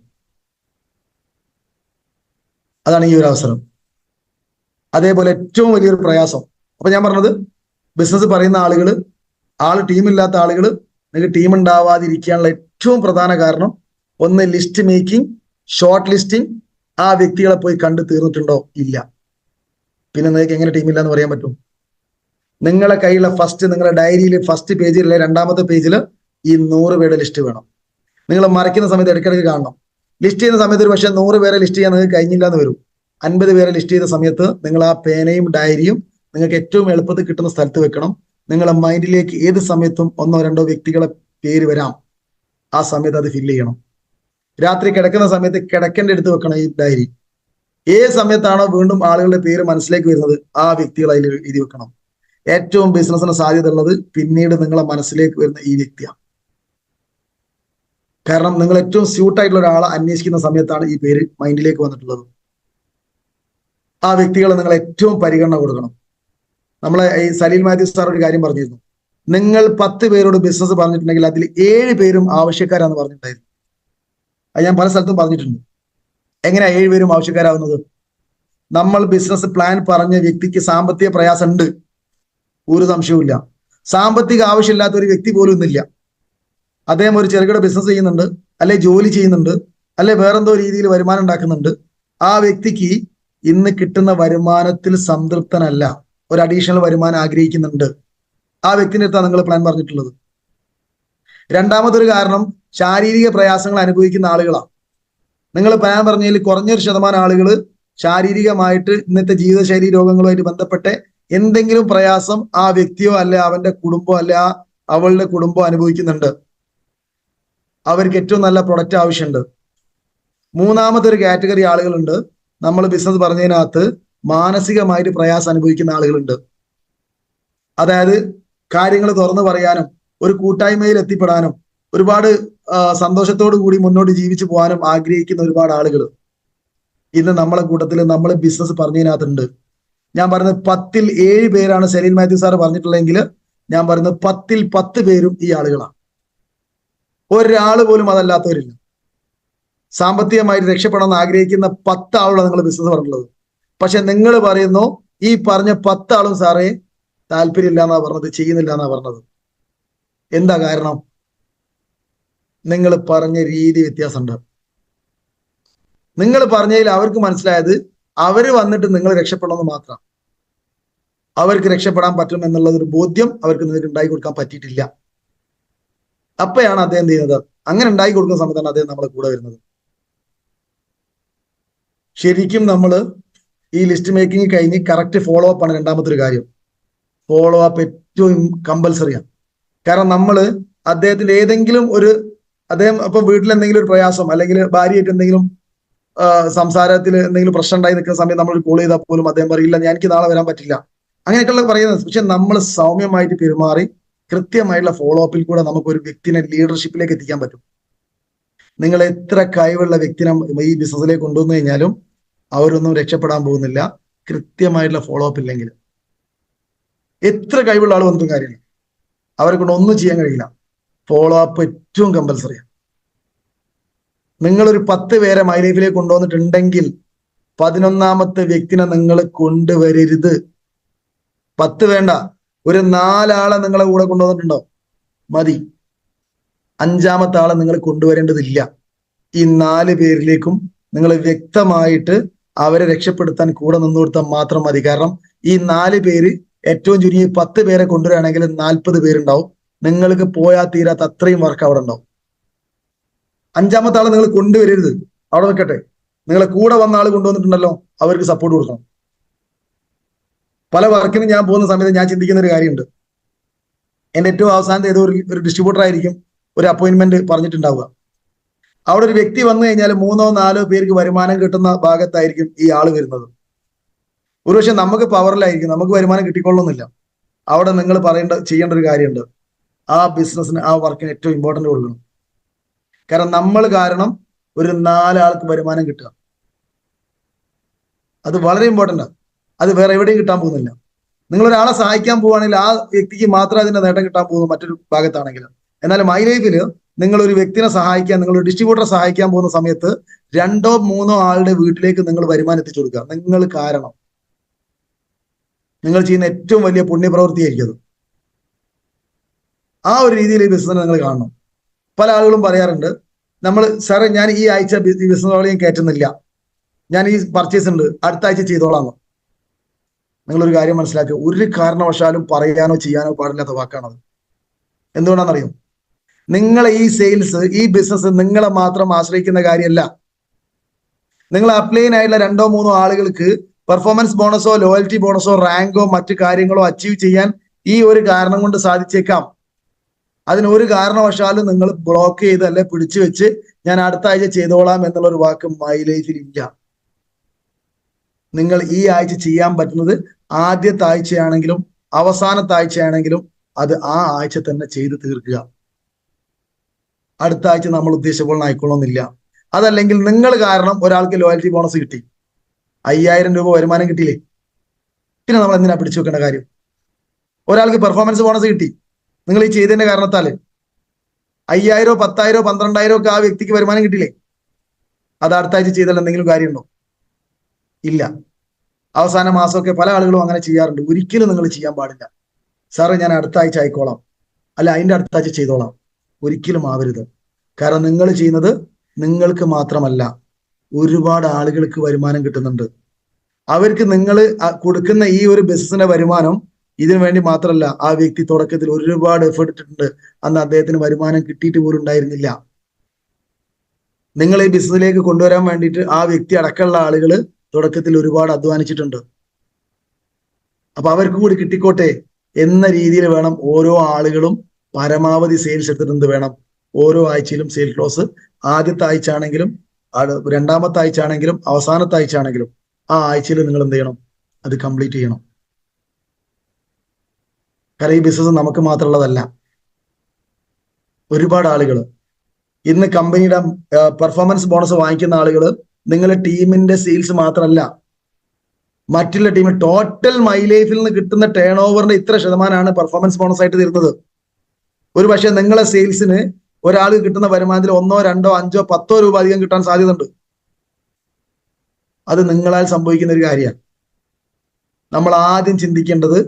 അതാണ് ഈ ഒരു അവസരം. അതേപോലെ ഏറ്റവും വലിയൊരു പ്രയാസം, അപ്പൊ ഞാൻ പറഞ്ഞത് ബിസിനസ് പറയുന്ന ആള് ടീമില്ലാത്ത ആളുകൾ, നിങ്ങൾക്ക് ടീം ഉണ്ടാവാതിരിക്കാനുള്ള ഏറ്റവും പ്രധാന കാരണം ഒന്ന് ലിസ്റ്റ് മേക്കിംഗ്, ഷോർട്ട് ലിസ്റ്റിംഗ്. ആ വ്യക്തികളെ പോയി കണ്ടു തീർന്നിട്ടുണ്ടോ? ഇല്ല. പിന്നെ നിങ്ങൾക്ക് എങ്ങനെ ടീമില്ല എന്ന് പറയാൻ പറ്റും? നിങ്ങളെ കയ്യിലുള്ള നിങ്ങളുടെ ഡയറിയിൽ ഫസ്റ്റ് പേജിൽ അല്ലെ രണ്ടാമത്തെ പേജിൽ ഈ 100 പേരുടെ ലിസ്റ്റ് വേണം. നിങ്ങൾ മറയ്ക്കുന്ന സമയത്ത് ഇടയ്ക്കിടയ്ക്ക് കാണണം. ലിസ്റ്റ് ചെയ്യുന്ന സമയത്ത് ഒരു പക്ഷേ 100 പേരെ ലിസ്റ്റ് ചെയ്യാൻ നിങ്ങൾക്ക് കഴിഞ്ഞില്ല എന്ന് വരും. 50 പേരെ ലിസ്റ്റ് ചെയ്ത സമയത്ത് നിങ്ങൾ ആ പേനയും ഡയറിയും നിങ്ങൾക്ക് ഏറ്റവും എളുപ്പത്തിൽ കിട്ടുന്ന സ്ഥലത്ത് വെക്കണം. നിങ്ങളെ മൈൻഡിലേക്ക് ഏത് സമയത്തും ഒന്നോ രണ്ടോ വ്യക്തികളെ പേര് വരാം. ആ സമയത്ത് അത് ഫില്ല് ചെയ്യണം. രാത്രി കിടക്കുന്ന സമയത്ത് കിടക്കേണ്ട എടുത്ത് വെക്കണം ഈ ഡയറി. ഏത് സമയത്താണോ വീണ്ടും ആളുകളുടെ പേര് മനസ്സിലേക്ക് വരുന്നത് ആ വ്യക്തികൾ അതിൽ എഴുതി വെക്കണം. ഏറ്റവും ബിസിനസ്സിന് സാധ്യത ഉള്ളത് പിന്നീട് നിങ്ങളെ മനസ്സിലേക്ക് വരുന്ന ഈ വ്യക്തിയാണ്. കാരണം നിങ്ങൾ ഏറ്റവും സ്യൂട്ടായിട്ടുള്ള ഒരാളെ അന്വേഷിക്കുന്ന സമയത്താണ് ഈ പേര് മൈൻഡിലേക്ക് വന്നിട്ടുള്ളത്. ആ വ്യക്തികളെ നിങ്ങൾ ഏറ്റവും പരിഗണന കൊടുക്കണം. നമ്മളെ ഈ സലീൽ മാത്യു സാർ ഒരു കാര്യം പറഞ്ഞിരുന്നു. നിങ്ങൾ 10 പേരോട് ബിസിനസ് പറഞ്ഞിട്ടുണ്ടെങ്കിൽ അതിൽ 7 പേരും ആവശ്യക്കാരാന്ന് പറഞ്ഞിട്ടുണ്ടായിരുന്നു. അത് ഞാൻ പല സ്ഥലത്തും പറഞ്ഞിട്ടുണ്ട്. എങ്ങനെയാ 7 പേരും ആവശ്യക്കാരാവുന്നത്? നമ്മൾ ബിസിനസ് പ്ലാൻ പറഞ്ഞ വ്യക്തിക്ക് സാമ്പത്തിക പ്രയാസം ഉണ്ട്, ഒരു സംശയവുമില്ല. സാമ്പത്തിക ആവശ്യമില്ലാത്ത ഒരു വ്യക്തി പോലും ഇന്നില്ല. അദ്ദേഹം ഒരു ചെറുകിട ബിസിനസ് ചെയ്യുന്നുണ്ട്, അല്ലെ ജോലി ചെയ്യുന്നുണ്ട്, അല്ലെ വേറെന്തോ രീതിയിൽ വരുമാനം ഉണ്ടാക്കുന്നുണ്ട്. ആ വ്യക്തിക്ക് ഇന്ന് കിട്ടുന്ന വരുമാനത്തിൽ സംതൃപ്തനല്ല, ഒരു അഡീഷണൽ വരുമാനം ആഗ്രഹിക്കുന്നുണ്ട്. ആ വ്യക്തിന്റെ അടുത്താണ് നിങ്ങൾ പ്ലാൻ പറഞ്ഞിട്ടുള്ളത്. രണ്ടാമതൊരു കാരണം ശാരീരിക പ്രയാസങ്ങൾ അനുഭവിക്കുന്ന ആളുകളാണ്. നിങ്ങൾ പ്ലാൻ പറഞ്ഞതിൽ കുറഞ്ഞൊരു ശതമാനം ആളുകൾ ശാരീരികമായിട്ട് ഇന്നത്തെ ജീവിതശൈലി രോഗങ്ങളുമായിട്ട് ബന്ധപ്പെട്ട് എന്തെങ്കിലും പ്രയാസം ആ വ്യക്തിയോ അല്ലെ അവന്റെ കുടുംബം അല്ലെ അവളുടെ കുടുംബം അനുഭവിക്കുന്നുണ്ട്. അവർക്ക് ഏറ്റവും നല്ല പ്രൊഡക്റ്റ് ആവശ്യമുണ്ട്. മൂന്നാമത്തെ ഒരു കാറ്റഗറി ആളുകളുണ്ട്. നമ്മൾ ബിസിനസ് പറഞ്ഞതിനകത്ത് മാനസികമായിട്ട് പ്രയാസം അനുഭവിക്കുന്ന ആളുകളുണ്ട്. അതായത് കാര്യങ്ങൾ തുറന്നു പറയാനും ഒരു കൂട്ടായ്മയിൽ എത്തിപ്പെടാനും ഒരുപാട് സന്തോഷത്തോടു കൂടി മുന്നോട്ട് ജീവിച്ചു പോകാനും ആഗ്രഹിക്കുന്ന ഒരുപാട് ആളുകൾ ഇന്ന് നമ്മളെ കൂട്ടത്തിൽ നമ്മൾ ബിസിനസ് പറഞ്ഞതിനകത്തുണ്ട്. ഞാൻ പറയുന്നത് 10ൽ 7 പേരാണ് സലീൽ മാത്യു സാർ പറഞ്ഞിട്ടുള്ളതെങ്കിൽ ഞാൻ പറയുന്നത് 10ൽ 10 പേരും ഈ ആളുകളാണ്. ഒരാൾ പോലും അതല്ലാത്തവരില്ല. സാമ്പത്തികമായിട്ട് രക്ഷപ്പെടാൻ ആഗ്രഹിക്കുന്ന 10 ആളുകളാണ് നിങ്ങൾ ബിസിനസ് പറഞ്ഞിട്ടുള്ളത്. പക്ഷെ നിങ്ങൾ പറയുന്നു ഈ പറഞ്ഞ 10 ആളും സാറേ താല്പര്യമില്ല എന്നാ പറഞ്ഞത്, ചെയ്യുന്നില്ല എന്നാ പറഞ്ഞത്. എന്താ കാരണം? നിങ്ങൾ പറഞ്ഞ രീതി വ്യത്യാസമുണ്ട്. നിങ്ങൾ പറഞ്ഞതിൽ അവർക്ക് മനസ്സിലായത് അവര് വന്നിട്ട് നിങ്ങൾ രക്ഷപ്പെടണമെന്ന് മാത്രം. അവർക്ക് രക്ഷപ്പെടാൻ പറ്റും എന്നുള്ളത് ഒരു ബോധ്യം അവർക്ക് നിങ്ങൾക്ക് ഉണ്ടാക്കി കൊടുക്കാൻ പറ്റിയിട്ടില്ല. അപ്പോഴാണ് അദ്ദേഹം ചെയ്യുന്നത്. അങ്ങനെ ഉണ്ടാക്കി കൊടുക്കുന്ന സമയത്താണ് അദ്ദേഹം നമ്മളെ കൂടെ വരുന്നത്. ശരിക്കും നമ്മൾ ഈ ലിസ്റ്റ് മേക്കിംഗ് കഴിഞ്ഞ് കറക്റ്റ് ഫോളോ അപ്പ് ആണ് രണ്ടാമത്തെ ഒരു കാര്യം. ഫോളോ അപ്പ് ഏറ്റവും കമ്പൽസറിയാണ്. കാരണം നമ്മൾ അദ്ദേഹത്തിന്റെ ഏതെങ്കിലും ഒരു അദ്ദേഹം ഇപ്പൊ വീട്ടിൽ എന്തെങ്കിലും ഒരു പ്രയാസം അല്ലെങ്കിൽ ഭാര്യയായിട്ട് എന്തെങ്കിലും സംസാരത്തിൽ എന്തെങ്കിലും പ്രശ്നം ഉണ്ടായി നിൽക്കുന്ന സമയത്ത് നമ്മൾ കോൾ ചെയ്താൽ പോലും അദ്ദേഹം പറയില്ല ഞാൻ എനിക്ക് നാളെ വരാൻ പറ്റില്ല, അങ്ങനെയൊക്കെയുള്ള പറയുന്നത്. പക്ഷെ നമ്മൾ സൗമ്യമായിട്ട് പെരുമാറി കൃത്യമായിട്ടുള്ള ഫോളോ അപ്പിൽ കൂടെ നമുക്ക് ഒരു വ്യക്തിനെ ലീഡർഷിപ്പിലേക്ക് എത്തിക്കാൻ പറ്റും. നിങ്ങൾ എത്ര കഴിവുള്ള വ്യക്തിനെ ഈ ബിസിനസ്സിലേക്ക് കൊണ്ടുവന്നു കഴിഞ്ഞാലും അവരൊന്നും രക്ഷപ്പെടാൻ പോകുന്നില്ല കൃത്യമായിട്ടുള്ള ഫോളോ അപ്പ് ഇല്ലെങ്കിൽ. എത്ര കഴിവുള്ള ആൾ വന്നിട്ടും കാര്യമില്ല, അവരെ കൊണ്ട് ഒന്നും ചെയ്യാൻ കഴിയില്ല. ഫോളോ അപ്പ് ഏറ്റവും കമ്പൽസറിയാണ്. നിങ്ങളൊരു 10 പേരെ മൈ ലൈഫിലേക്ക് കൊണ്ടുവന്നിട്ടുണ്ടെങ്കിൽ 11ാമത്തെ വ്യക്തിനെ നിങ്ങൾ കൊണ്ടുവരരുത്. 10 വേണ്ട, ഒരു 4 ആളെ നിങ്ങളെ കൂടെ കൊണ്ടുവന്നിട്ടുണ്ടോ മതി. 5ാമത്തെ ആളെ നിങ്ങൾ കൊണ്ടുവരേണ്ടതില്ല. ഈ 4 പേരിലേക്കും നിങ്ങൾ വ്യക്തമായിട്ട് അവരെ രക്ഷപ്പെടുത്താൻ കൂടെ നിന്നു കൊടുത്താൽ മാത്രം മതി. കാരണം ഈ 4 പേര് ഏറ്റവും ചുരുങ്ങി 10 പേരെ കൊണ്ടുവരികയാണെങ്കിൽ 40 പേരുണ്ടാവും. നിങ്ങൾക്ക് പോയാൽ തീരാത്ത അത്രയും വർക്ക് അവിടെ ഉണ്ടാവും. 5ാമത്തെ ആളെ നിങ്ങൾ കൊണ്ടുവരരുത്, അവിടെ നിൽക്കട്ടെ. നിങ്ങളെ കൂടെ വന്ന ആൾ കൊണ്ടുവന്നിട്ടുണ്ടല്ലോ, അവർക്ക് സപ്പോർട്ട് കൊടുക്കണം. പല വർക്കിനും ഞാൻ പോകുന്ന സമയത്ത് ഞാൻ ചിന്തിക്കുന്ന ഒരു കാര്യമുണ്ട്. എന്റെ ഏറ്റവും അവസാനത്തെ ഏതോ ഒരു ഡിസ്ട്രിബ്യൂട്ടർ ആയിരിക്കും ഒരു അപ്പോയിന്റ്മെന്റ് പറഞ്ഞിട്ടുണ്ടാവുക. അവിടെ ഒരു വ്യക്തി വന്നു കഴിഞ്ഞാൽ 3ഓ 4ഓ പേർക്ക് വരുമാനം കിട്ടുന്ന ഭാഗത്തായിരിക്കും ഈ ആള് വരുന്നത്. ഒരുപക്ഷെ നമുക്ക് പവറിലായിരിക്കും, നമുക്ക് വരുമാനം കിട്ടിക്കൊള്ളുന്നില്ല. അവിടെ നിങ്ങൾ ചെയ്യേണ്ട ഒരു കാര്യമുണ്ട്. ആ ബിസിനസ്സിന് ആ വർക്കിന് ഏറ്റവും ഇമ്പോർട്ടന്റ് കൊടുക്കണം. കാരണം നമ്മൾ കാരണം ഒരു 4 ആൾക്ക് വരുമാനം കിട്ടുക, അത് വളരെ ഇമ്പോർട്ടൻ്റ് ആണ്. അത് വേറെ എവിടെയും കിട്ടാൻ പോകുന്നില്ല. നിങ്ങൾ ഒരാളെ സഹായിക്കാൻ പോവുകയാണെങ്കിൽ ആ വ്യക്തിക്ക് മാത്രമേ അതിന്റെ നേട്ടം കിട്ടാൻ പോകുന്നു, മറ്റൊരു ഭാഗത്താണെങ്കിൽ. എന്നാൽ മൈ ലൈഫിൽ നിങ്ങൾ ഒരു വ്യക്തിനെ സഹായിക്കാൻ, നിങ്ങൾ ഒരു ഡിസ്ട്രിബ്യൂട്ടറെ സഹായിക്കാൻ പോകുന്ന സമയത്ത് 2ഓ 3ഓ ആളുടെ വീട്ടിലേക്ക് നിങ്ങൾ വരുമാനം എത്തിച്ചു കൊടുക്കുക. നിങ്ങൾ കാരണം നിങ്ങൾ ചെയ്യുന്ന ഏറ്റവും വലിയ പുണ്യപ്രവൃത്തിയായിരിക്കും അത്. ആ ഒരു രീതിയിൽ ഈ ബിസിനസ് നിങ്ങൾ കാണണം. പല ആളുകളും പറയാറുണ്ട്, നമ്മൾ സാറേ ഞാൻ ഈ ആഴ്ച ബിസിനസ് ഞാൻ കയറ്റുന്നില്ല, ഞാൻ ഈ പർച്ചേസ് ഉണ്ട് അടുത്ത ആഴ്ച ചെയ്തോളാം. നിങ്ങളൊരു കാര്യം മനസ്സിലാക്കുക, ഒരു കാരണവശാലും പറയാനോ ചെയ്യാനോ പാടില്ലാത്ത വാക്കാണത്. എന്തുകൊണ്ടാണെന്നറിയോ? നിങ്ങളെ ഈ സെയിൽസ്, ഈ ബിസിനസ് നിങ്ങളെ മാത്രം ആശ്രയിക്കുന്ന കാര്യമല്ല. നിങ്ങൾ അപ്ലൈൻ ആയിട്ടുള്ള 2ഓ 3ഓ ആളുകൾക്ക് പെർഫോമൻസ് ബോണസോ ലോയൽറ്റി ബോണസോ റാങ്കോ മറ്റു കാര്യങ്ങളോ അച്ചീവ് ചെയ്യാൻ ഈ ഒരു കാരണം കൊണ്ട് സാധിച്ചേക്കാം. അതിനൊരു കാരണവശാലും നിങ്ങൾ ബ്ലോക്ക് ചെയ്ത് അല്ലെ പിടിച്ചു വെച്ച് ഞാൻ അടുത്ത ആഴ്ച ചെയ്തോളാം എന്നുള്ള ഒരു വാക്ക് മൈ ലൈഫിൽ ഇല്ല. നിങ്ങൾ ഈ ആഴ്ച ചെയ്യാൻ പറ്റുന്നത് ആദ്യത്തെ ആഴ്ചയാണെങ്കിലും അവസാനത്തെ ആഴ്ചയാണെങ്കിലും അത് ആ ആഴ്ച തന്നെ ചെയ്ത് തീർക്കുക. അടുത്ത ആഴ്ച നമ്മൾ ഉദ്ദേശിച്ച പോലെ ആയിക്കൊള്ളുന്നില്ല. അതല്ലെങ്കിൽ നിങ്ങൾ കാരണം ഒരാൾക്ക് ലോയൽറ്റി ബോണസ് കിട്ടി, 5000 രൂപ വരുമാനം കിട്ടിയില്ലേ, പിന്നെ നമ്മൾ എന്തിനാ പിടിച്ചു വെക്കേണ്ട കാര്യം? ഒരാൾക്ക് പെർഫോമൻസ് ബോണസ് കിട്ടി നിങ്ങൾ ഈ ചെയ്തതിന്റെ കാരണത്താല്, 5000, 10,000, 12,000 ഒക്കെ ആ വ്യക്തിക്ക് വരുമാനം കിട്ടിയില്ലേ, അത് അടുത്ത ആഴ്ച ചെയ്താൽ എന്തെങ്കിലും കാര്യമുണ്ടോ? ഇല്ല. അവസാന മാസമൊക്കെ പല ആളുകളും അങ്ങനെ ചെയ്യാറുണ്ട്. ഒരിക്കലും നിങ്ങൾ ചെയ്യാൻ പാടില്ല. സാറേ ഞാൻ അടുത്ത ആഴ്ച ആയിക്കോളാം, അല്ല അതിന്റെ അടുത്ത ആഴ്ച ചെയ്തോളാം, ഒരിക്കലും ആവരുത്. കാരണം നിങ്ങൾ ചെയ്യുന്നത് നിങ്ങൾക്ക് മാത്രമല്ല, ഒരുപാട് ആളുകൾക്ക് വരുമാനം കിട്ടുന്നുണ്ട്. അവർക്ക് നിങ്ങൾ കൊടുക്കുന്ന ഈ ഒരു ബിസിനസിന്റെ വരുമാനം ഇതിനു വേണ്ടി മാത്രമല്ല. ആ വ്യക്തി തുടക്കത്തിൽ ഒരുപാട് എഫേർട്ട് ഇട്ടിട്ടുണ്ട്, അന്ന് അദ്ദേഹത്തിന് വരുമാനം കിട്ടിയിട്ട് പോലും ഉണ്ടായിരുന്നില്ല. നിങ്ങൾ ഈ ബിസിനസ്സിലേക്ക് കൊണ്ടുവരാൻ വേണ്ടിയിട്ട് ആ വ്യക്തി അടക്കമുള്ള ആളുകൾ തുടക്കത്തിൽ ഒരുപാട് അധ്വാനിച്ചിട്ടുണ്ട്. അപ്പൊ അവർക്ക് കൂടി കിട്ടിക്കോട്ടെ എന്ന രീതിയിൽ വേണം ഓരോ ആളുകളും പരമാവധി സെയിൽസ് എടുത്തിട്ട് വേണം ഓരോ ആഴ്ചയിലും സെയിൽ ക്ലോസ്. ആദ്യത്തെ ആഴ്ച ആണെങ്കിലും രണ്ടാമത്തെ ആഴ്ച ആണെങ്കിലും അവസാനത്തെ ആഴ്ച ആണെങ്കിലും ആ ആഴ്ചയിൽ നിങ്ങൾ എന്ത് ചെയ്യണം? അത് കംപ്ലീറ്റ് ചെയ്യണം. കാരണം ഈ ബിസിനസ് നമുക്ക് മാത്രമുള്ളതല്ല. ഒരുപാട് ആളുകൾ ഇന്ന് കമ്പനിയുടെ പെർഫോമൻസ് ബോണസ് വാങ്ങിക്കുന്ന ആളുകൾ നിങ്ങളുടെ ടീമിന്റെ സെയിൽസ് മാത്രമല്ല, മറ്റുള്ള ടീം ടോട്ടൽ മൈ ലൈഫിൽ നിന്ന് കിട്ടുന്ന ടേൺ ഓവറിന്റെ ഇത്ര ശതമാനമാണ് പെർഫോമൻസ് ബോണസ് ആയിട്ട് തരുന്നത്. ഒരു പക്ഷേ നിങ്ങളെ സെയിൽസിന് ഒരാൾ കിട്ടുന്ന വരുമാനത്തിൽ 1, 2, 5, 10 രൂപ അധികം കിട്ടാൻ സാധ്യതയുണ്ട്. അത് നിങ്ങളാൽ സംഭവിക്കുന്ന ഒരു കാര്യമാണ്. നമ്മൾ ആദ്യം ചിന്തിക്കേണ്ടത്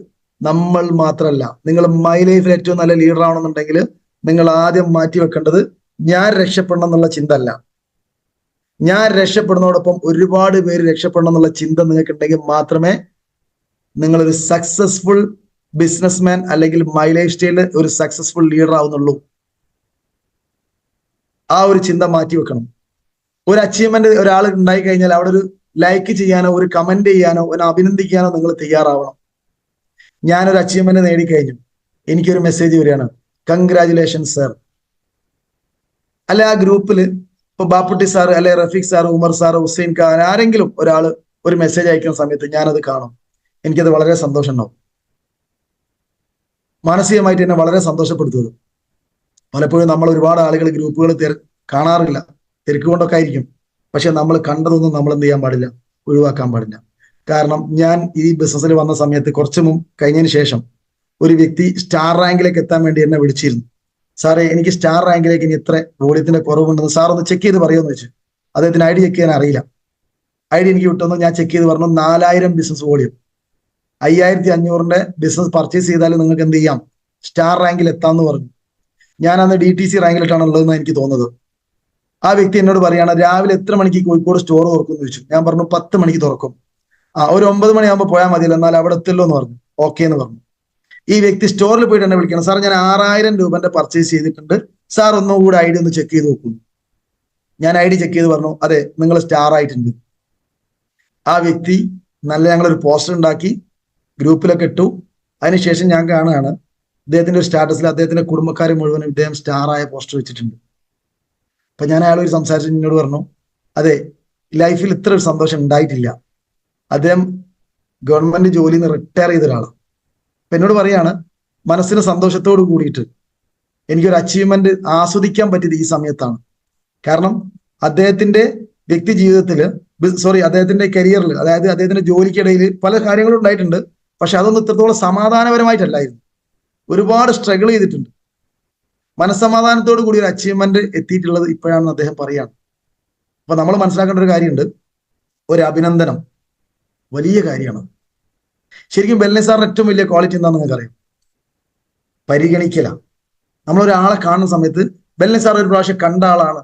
നമ്മൾ മാത്രമല്ല. നിങ്ങൾ മൈ ലൈഫിൽ ഏറ്റവും നല്ല ലീഡർ ആവണമെന്നുണ്ടെങ്കിൽ നിങ്ങൾ ആദ്യം മാറ്റി വെക്കേണ്ടത് ഞാൻ രക്ഷപ്പെടണം എന്നുള്ള ചിന്ത അല്ല, ഞാൻ രക്ഷപ്പെടുന്നതോടൊപ്പം ഒരുപാട് പേര് രക്ഷപ്പെടണം എന്നുള്ള ചിന്ത നിങ്ങൾക്ക് ഉണ്ടെങ്കിൽ മാത്രമേ നിങ്ങളൊരു സക്സസ്ഫുൾ ബിസിനസ്മാൻ അല്ലെങ്കിൽ മൈ ലൈഫ് സ്റ്റൈലിൽ ഒരു സക്സസ്ഫുൾ ലീഡർ ആവുന്നുള്ളൂ. ആ ഒരു ചിന്ത മാറ്റി വെക്കണം. ഒരു അച്ചീവ്മെന്റ് ഒരാൾ ഉണ്ടായി കഴിഞ്ഞാൽ അവിടെ ഒരു ലൈക്ക് ചെയ്യാനോ ഒരു കമന്റ് ചെയ്യാനോ ഒരു അഭിനന്ദിക്കാനോ നിങ്ങൾ തയ്യാറാവണം. ഞാനൊരു അച്ചീവ്മെന്റ് നേടിക്കഴിഞ്ഞു, എനിക്കൊരു മെസ്സേജ് വരികയാണ്, കൺഗ്രാജുലേഷൻസ് സർ. അല്ലെ ആ ഗ്രൂപ്പിൽ ഇപ്പൊ ബാപ്പുട്ടി സാർ അല്ലെ റഫീഖ് സാർ, ഉമർ സാർ, ഹുസൈൻ ഖാൻ, ആരെങ്കിലും ഒരാൾ ഒരു മെസ്സേജ് അയക്കുന്ന സമയത്ത് ഞാനത് കാണും. എനിക്കത് വളരെ സന്തോഷം ഉണ്ടാവും, മാനസികമായിട്ട് എന്നെ വളരെ സന്തോഷപ്പെടുത്തുന്നത്. പലപ്പോഴും നമ്മൾ ഒരുപാട് ആളുകൾ ഗ്രൂപ്പുകൾ കാണാറില്ല, തിരക്ക് കൊണ്ടൊക്കെ ആയിരിക്കും. പക്ഷെ നമ്മൾ കണ്ടതൊന്നും നമ്മൾ എന്ത് ചെയ്യാൻ പാടില്ല, ഒഴിവാക്കാൻ പാടില്ല. കാരണം ഞാൻ ഈ ബിസിനസ്സിൽ വന്ന സമയത്ത് കുറച്ച് കഴിഞ്ഞതിന് ശേഷം ഒരു വ്യക്തി സ്റ്റാർ റാങ്കിലേക്ക് എത്താൻ വേണ്ടി എന്നെ വിളിച്ചിരുന്നു. സാറേ എനിക്ക് സ്റ്റാർ റാങ്കിലേക്ക് ഇനി ഇത്ര വോളിയത്തിന്റെ കുറവുണ്ടെന്ന് സാർ ഒന്ന് ചെക്ക് ചെയ്ത് പറയുമെന്ന് വെച്ചു. അദ്ദേഹത്തിന് ഐ ഡി ചെക്ക് ചെയ്യാൻ അറിയില്ല. ഐ ഡി എനിക്ക് വിട്ടുവന്നു, ഞാൻ ചെക്ക് ചെയ്ത് പറഞ്ഞു 4000 ബിസിനസ് വോളിയം, 5500 ബിസിനസ് പർച്ചേസ് ചെയ്താൽ നിങ്ങൾക്ക് എന്ത് ചെയ്യാം, സ്റ്റാർ റാങ്കിൽ എത്താമെന്ന് പറഞ്ഞു. ഞാൻ അന്ന് DTC റാങ്കിലിട്ടാണ് ഉള്ളതെന്ന് എനിക്ക് തോന്നുന്നത്. ആ വ്യക്തി എന്നോട് പറയാണ്, രാവിലെ എത്ര മണിക്ക് കോഴിക്കോട് സ്റ്റോർ തുറക്കും എന്ന് ചോദിച്ചു. ഞാൻ പറഞ്ഞു 10 മണിക്ക് തുറക്കും. ഒരു 9 മണിയാകുമ്പോൾ പോയാൽ മതിയല്ലോ, എന്നാൽ അവിടെ എത്തില്ലോ എന്ന് പറഞ്ഞു. ഓക്കെ എന്ന് പറഞ്ഞു. ഈ വ്യക്തി സ്റ്റോറിൽ പോയിട്ട് എന്നെ വിളിക്കണം, സാർ ഞാൻ 6000 രൂപന്റെ പർച്ചേസ് ചെയ്തിട്ടുണ്ട്, സാർ ഒന്നുകൂടെ ഐ ഡി ഒന്ന് ചെക്ക് ചെയ്ത് നോക്കുന്നു. ഞാൻ ഐ ഡി ചെക്ക് ചെയ്ത് പറഞ്ഞു, അതെ നിങ്ങൾ സ്റ്റാർ ആയിട്ടുണ്ട്. ആ വ്യക്തി ഞങ്ങളൊരു പോസ്റ്റർ ഉണ്ടാക്കി ഗ്രൂപ്പിലൊക്കെ ഇട്ടു. അതിനുശേഷം ഞാൻ കാണുകയാണ് അദ്ദേഹത്തിന്റെ ഒരു സ്റ്റാറ്റസിൽ അദ്ദേഹത്തിന്റെ കുടുംബക്കാർ മുഴുവനും ഇദ്ദേഹം സ്റ്റാർ ആയ പോസ്റ്റർ വെച്ചിട്ടുണ്ട്. അപ്പൊ ഞാൻ അയാളൊരു സംസാരിച്ചു, എന്നോട് പറഞ്ഞു, അതെ ലൈഫിൽ ഇത്ര ഒരു സന്തോഷം ഉണ്ടായിട്ടില്ല. അദ്ദേഹം ഗവൺമെന്റ് ജോലിയിൽ നിന്ന് റിട്ടയർ ചെയ്ത ഒരാളാണ്. അപ്പൊ എന്നോട് പറയാണ്, മനസ്സിന് സന്തോഷത്തോട് കൂടിയിട്ട് എനിക്കൊരു അച്ചീവ്മെന്റ് ആസ്വദിക്കാൻ പറ്റിയത് ഈ സമയത്താണ്. കാരണം അദ്ദേഹത്തിന്റെ വ്യക്തി ജീവിതത്തിൽ അദ്ദേഹത്തിന്റെ കരിയറിൽ, അതായത് അദ്ദേഹത്തിന്റെ ജോലിക്കിടയിൽ പല കാര്യങ്ങളും ഉണ്ടായിട്ടുണ്ട്. പക്ഷെ അതൊന്നും ഇത്രത്തോളം സമാധാനപരമായിട്ടല്ലായിരുന്നു. ഒരുപാട് സ്ട്രഗിൾ ചെയ്തിട്ടുണ്ട്. മനസ്സമാധാനത്തോടു കൂടി ഒരു അച്ചീവ്മെന്റ് എത്തിയിട്ടുള്ളത് ഇപ്പോഴാണെന്ന് അദ്ദേഹം പറയാണ്. അപ്പൊ നമ്മൾ മനസ്സിലാക്കേണ്ട ഒരു കാര്യമുണ്ട്, ഒരു അഭിനന്ദനം വലിയ കാര്യമാണ്. ശരിക്കും വെൽനസ് സാറിന് ഏറ്റവും വലിയ ക്വാളിറ്റി എന്താണെന്ന് നിങ്ങൾക്കറിയാം, പരിഗണിക്കല. നമ്മളൊരാളെ കാണുന്ന സമയത്ത് വെൽനസ് സാർ ഒരു പ്രാവശ്യം കണ്ട ആളാണ്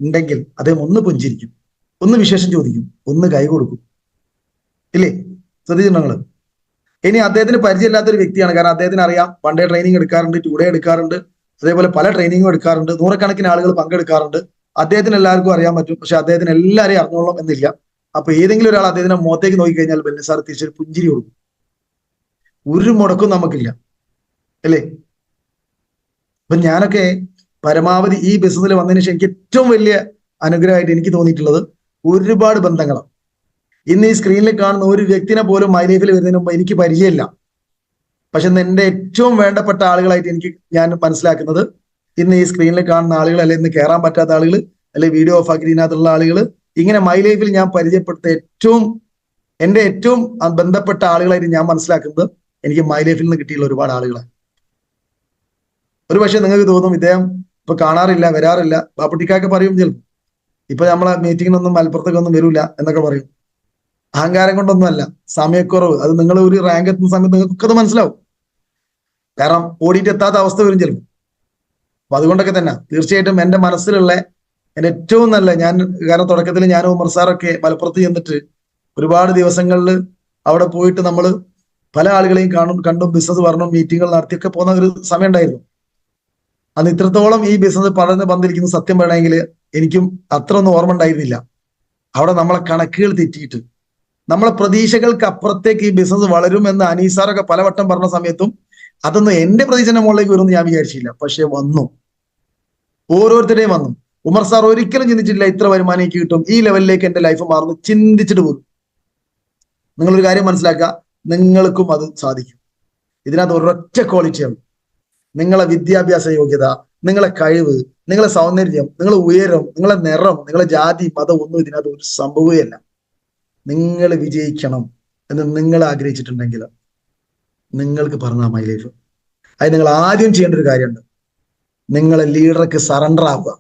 ഉണ്ടെങ്കിൽ അദ്ദേഹം ഒന്ന് പുഞ്ചിരിക്കും, ഒന്ന് വിശേഷം ചോദിക്കും, ഒന്ന് കൈ കൊടുക്കും, ഇല്ലേ? ശ്രദ്ധിച്ചിട്ടുണ്ടോ നിങ്ങള്? ഇനി അദ്ദേഹത്തിന് പരിചയമില്ലാത്തൊരു വ്യക്തിയാണ്, കാരണം അദ്ദേഹത്തിന് അറിയാം, പണ്ടേ ട്രെയിനിങ് എടുക്കാറുണ്ട്, 2 ഡേ എടുക്കാറുണ്ട്, അതേപോലെ പല ട്രെയിനിങ്ങും എടുക്കാറുണ്ട്, നൂറുകണക്കിന് ആളുകൾ പങ്കെടുക്കാറുണ്ട്. അദ്ദേഹത്തിന് എല്ലാവർക്കും അറിയാൻ പറ്റും, പക്ഷെ അദ്ദേഹത്തിന് എല്ലാവരെയും അറിഞ്ഞോളാം എന്നില്ല. അപ്പൊ ഏതെങ്കിലും ഒരാൾ അദ്ദേഹത്തിന്റെ മുഖത്തേക്ക് നോക്കിക്കഴിഞ്ഞാൽ വെൽനസ് സാർ തിരിച്ചൊരു പുഞ്ചിരി കൊടുക്കും. ഒരു മുടക്കും നമുക്കില്ല. അല്ലേ? അപ്പൊ ഞാനൊക്കെ പരമാവധി ഈ ബിസിനസ്സിൽ വന്നതിന് ശേഷം എനിക്ക് ഏറ്റവും വലിയ അനുഗ്രഹമായിട്ട് എനിക്ക് തോന്നിയിട്ടുള്ളത് ഒരുപാട് ബന്ധങ്ങളാണ്. ഇന്ന് ഈ സ്ക്രീനിൽ കാണുന്ന ഒരു വ്യക്തിനെ പോലും മൈ ലൈഫിൽ വരുന്നതിന് മുമ്പ് എനിക്ക് പരിചയമില്ല. പക്ഷെ ഇന്ന് എന്റെ ഏറ്റവും വേണ്ടപ്പെട്ട ആളുകളായിട്ട് ഞാൻ മനസ്സിലാക്കുന്നത് ഇന്ന് ഈ സ്ക്രീനിൽ കാണുന്ന ആളുകൾ, അല്ലെ ഇന്ന് കയറാൻ പറ്റാത്ത ആളുകൾ, അല്ലെ വീഡിയോ ഓഫ് ആക്കി ഇതിനകത്തുള്ള ആളുകൾ, ഇങ്ങനെ മൈ ലൈഫിൽ ഞാൻ പരിചയപ്പെടുത്ത എന്റെ ഏറ്റവും ബന്ധപ്പെട്ട ആളുകളായിട്ട് ഞാൻ മനസ്സിലാക്കുന്നത് എനിക്ക് മൈ ലൈഫിൽ നിന്ന് കിട്ടിയുള്ള ഒരുപാട് ആളുകളാണ്. ഒരു പക്ഷെ നിങ്ങൾക്ക് തോന്നും ഇദ്ദേഹം ഇപ്പൊ കാണാറില്ല, വരാറില്ല. ബാപ്പുട്ടിക്കാക്ക് പറയും ചിലപ്പോൾ ഇപ്പൊ നമ്മളെ മീറ്റിങ്ങിനൊന്നും മലപ്പുറത്തേക്കൊന്നും വരില്ല എന്നൊക്കെ പറയും. അഹങ്കാരം കൊണ്ടൊന്നുമല്ല, സമയക്കുറവ്. അത് നിങ്ങൾ ഒരു റാങ്ക് എത്തുന്ന സമയത്ത് നിങ്ങൾക്കൊക്കെ അത് മനസ്സിലാവും. കാരണം ഓടിയിട്ട് എത്താത്ത അവസ്ഥ വരും ചിലപ്പോൾ. അപ്പൊ അതുകൊണ്ടൊക്കെ തന്നെ തീർച്ചയായിട്ടും എന്റെ മനസ്സിലുള്ള എന്റെ ഏറ്റവും നല്ല കാരണം തുടക്കത്തിൽ ഞാൻ ഉമർ സാറൊക്കെ മലപ്പുറത്ത് ചെന്നിട്ട് ഒരുപാട് ദിവസങ്ങളിൽ അവിടെ പോയിട്ട് നമ്മൾ പല ആളുകളെയും കണ്ടും ബിസിനസ് പറഞ്ഞു മീറ്റിങ്ങുകൾ നടത്തിയൊക്കെ പോകുന്ന ഒരു സമയം ഉണ്ടായിരുന്നു. അന്ന് ഇത്രത്തോളം ഈ ബിസിനസ് പഠനം വന്നിരിക്കുന്ന സത്യം വേണമെങ്കിൽ എനിക്കും അത്ര ഒന്നും ഓർമ്മ ഉണ്ടായിരുന്നില്ല. അവിടെ നമ്മളെ കണക്കുകൾ തെറ്റിയിട്ട് നമ്മളെ പ്രതീക്ഷകൾക്ക് അപ്പുറത്തേക്ക് ഈ ബിസിനസ് വളരുമെന്ന് അനീസാറൊക്കെ പലവട്ടം പറഞ്ഞ സമയത്തും അതൊന്നും എന്റെ പ്രതീക്ഷയുടെ മുകളിലേക്ക് വരുമെന്ന് ഞാൻ വിചാരിച്ചില്ല. പക്ഷെ വന്നു, ഓരോരുത്തരെയും വന്നു. ഉമർ സാർ ഒരിക്കലും ചിന്തിച്ചിട്ടില്ല ഇത്ര വരുമാനം എനിക്ക് കിട്ടും, ഈ ലെവലിലേക്ക് എന്റെ ലൈഫ് മാറുന്നു, ചിന്തിച്ചിട്ട് പോലും. നിങ്ങളൊരു കാര്യം മനസ്സിലാക്കുക, നിങ്ങൾക്കും അത് സാധിക്കും. ഇതിനകത്ത് ഒരൊറ്റ ക്വാളിറ്റിയാണ് നിങ്ങളെ വിദ്യാഭ്യാസ യോഗ്യത, നിങ്ങളെ കഴിവ്, നിങ്ങളെ സൗന്ദര്യം, നിങ്ങളെ ഉയരം, നിങ്ങളെ നിറം, നിങ്ങളെ ജാതി, മതം ഒന്നും ഇതിനകത്ത് ഒരു സംഭവമല്ല. നിങ്ങൾ വിജയിക്കണം എന്ന് നിങ്ങൾ ആഗ്രഹിച്ചിട്ടുണ്ടെങ്കിൽ നിങ്ങൾക്ക് പറഞ്ഞാൽ മൈ ലൈഫ്. അത് നിങ്ങൾ ആദ്യം ചെയ്യേണ്ട ഒരു കാര്യമുണ്ട്. നിങ്ങളെ ലീഡർക്ക് സറണ്ടർ ആവുക.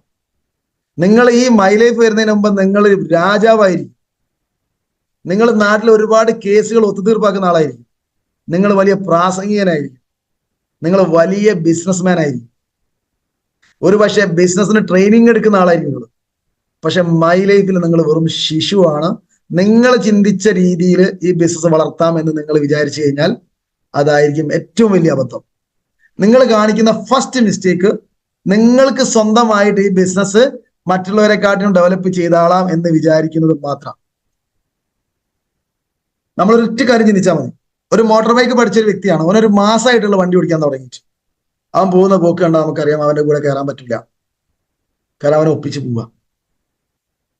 നിങ്ങൾ ഈ മൈ ലൈഫ് വരുന്നതിന് മുമ്പ് നിങ്ങൾ രാജാവായിരിക്കും. നിങ്ങൾ നാട്ടിൽ ഒരുപാട് കേസുകൾ ഒത്തുതീർപ്പാക്കുന്ന ആളായിരിക്കും. നിങ്ങൾ വലിയ പ്രാസംഗികനായിരിക്കും. നിങ്ങൾ വലിയ ബിസിനസ്മാൻ ആയിരിക്കും. ഒരു പക്ഷേ ബിസിനസ്സിന് ട്രെയിനിങ് എടുക്കുന്ന ആളായിരിക്കും നിങ്ങൾ. പക്ഷെ മൈ ലൈഫിൽ നിങ്ങൾ വെറും ശിശുവാണ്. നിങ്ങൾ ചിന്തിച്ച രീതിയിൽ ഈ ബിസിനസ് വളർത്താം എന്ന് നിങ്ങൾ വിചാരിച്ചു കഴിഞ്ഞാൽ അതായിരിക്കും ഏറ്റവും വലിയ അബദ്ധം. നിങ്ങൾ കാണിക്കുന്ന ഫസ്റ്റ് മിസ്റ്റേക്ക് നിങ്ങൾക്ക് സ്വന്തമായിട്ട് ഈ ബിസിനസ് മറ്റുള്ളവരെക്കാട്ടിലും ഡെവലപ്പ് ചെയ്താളാം എന്ന് വിചാരിക്കുന്നത് മാത്രം. നമ്മൾ ഒരൊറ്റ കാര്യം ചിന്തിച്ചാൽ മതി. ഒരു മോട്ടോർ ബൈക്ക് പഠിച്ചൊരു വ്യക്തിയാണ്, അവനൊരു മാസമായിട്ടുള്ള വണ്ടി ഓടിക്കാൻ തുടങ്ങിയിട്ട് അവൻ പോകുന്ന പോക്ക് കണ്ടാൽ നമുക്കറിയാം അവന്റെ കൂടെ കയറാൻ പറ്റില്ല. കാരണം അവനെ ഒപ്പിച്ച് പോവുക,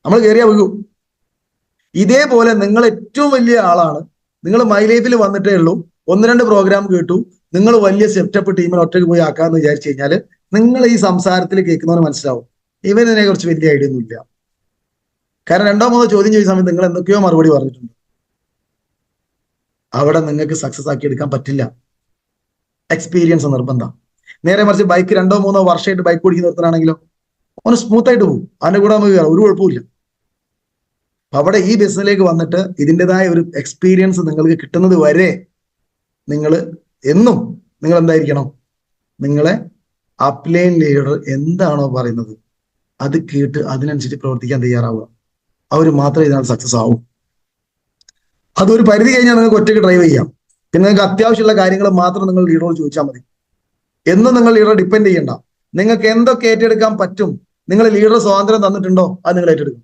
നമ്മൾ കയറിയാ വീഴും. ഇതേപോലെ നിങ്ങൾ ഏറ്റവും വലിയ ആളാണ്, നിങ്ങൾ മൈ ലൈഫിൽ വന്നിട്ടേ ഉള്ളൂ, 1-2 പ്രോഗ്രാം കേട്ടു, നിങ്ങൾ വലിയ സെറ്റപ്പ് ടീമിനെ ഒറ്റയ്ക്ക് പോയി ആക്കാന്ന് വിചാരിച്ചു കഴിഞ്ഞാൽ നിങ്ങൾ ഈ സംസാരത്തിൽ കേൾക്കുന്നവന് മനസ്സിലാവും ഇവനെ കുറിച്ച് വലിയ ഐഡിയ ഒന്നും ഇല്ല. കാരണം 2-3 ചോദ്യം ചോദിച്ച സമയത്ത് നിങ്ങൾ എന്തൊക്കെയോ മറുപടി പറഞ്ഞിട്ടുണ്ട്. അവിടെ നിങ്ങൾക്ക് സക്സസ് ആക്കി എടുക്കാൻ പറ്റില്ല. എക്സ്പീരിയൻസ് നിർബന്ധം. നേരെ മറിച്ച് ബൈക്ക് 2-3 വർഷമായിട്ട് ബൈക്ക് ഓടിക്കുന്ന നിർത്തനാണെങ്കിലോ അവന് സ്മൂത്ത് ആയിട്ട് പോകും, അവന്റെ കൂടെ നമുക്ക് കയറാം, ഒരു കുഴപ്പമില്ല. അവിടെ ഈ ബിസിനസ്സിലേക്ക് വന്നിട്ട് ഇതിൻ്റെതായ ഒരു എക്സ്പീരിയൻസ് നിങ്ങൾക്ക് കിട്ടുന്നത് വരെ നിങ്ങൾ എന്നും നിങ്ങൾ എന്തായിരിക്കണം, നിങ്ങളെ അപ്ലൈൻ ലീഡർ എന്താണോ പറയുന്നത് അത് കേട്ട് അതിനനുസരിച്ച് പ്രവർത്തിക്കാൻ തയ്യാറാവുക. അവർ മാത്രമേ ഇതിനകത്ത് സക്സസ് ആവും. അതൊരു പരിധി കഴിഞ്ഞാൽ നിങ്ങൾക്ക് ഒറ്റയ്ക്ക് ഡ്രൈവ് ചെയ്യാം. പിന്നെ നിങ്ങൾക്ക് അത്യാവശ്യമുള്ള കാര്യങ്ങൾ മാത്രം നിങ്ങൾ ലീഡറോട് ചോദിച്ചാൽ മതി. എന്നും നിങ്ങൾ ലീഡറെ ഡിപ്പെൻഡ് ചെയ്യണ്ട. നിങ്ങൾക്ക് എന്തൊക്കെ ഏറ്റെടുക്കാൻ പറ്റും, നിങ്ങൾ ലീഡർ സ്വാതന്ത്ര്യം തന്നിട്ടുണ്ടോ അത് നിങ്ങൾ ഏറ്റെടുക്കും.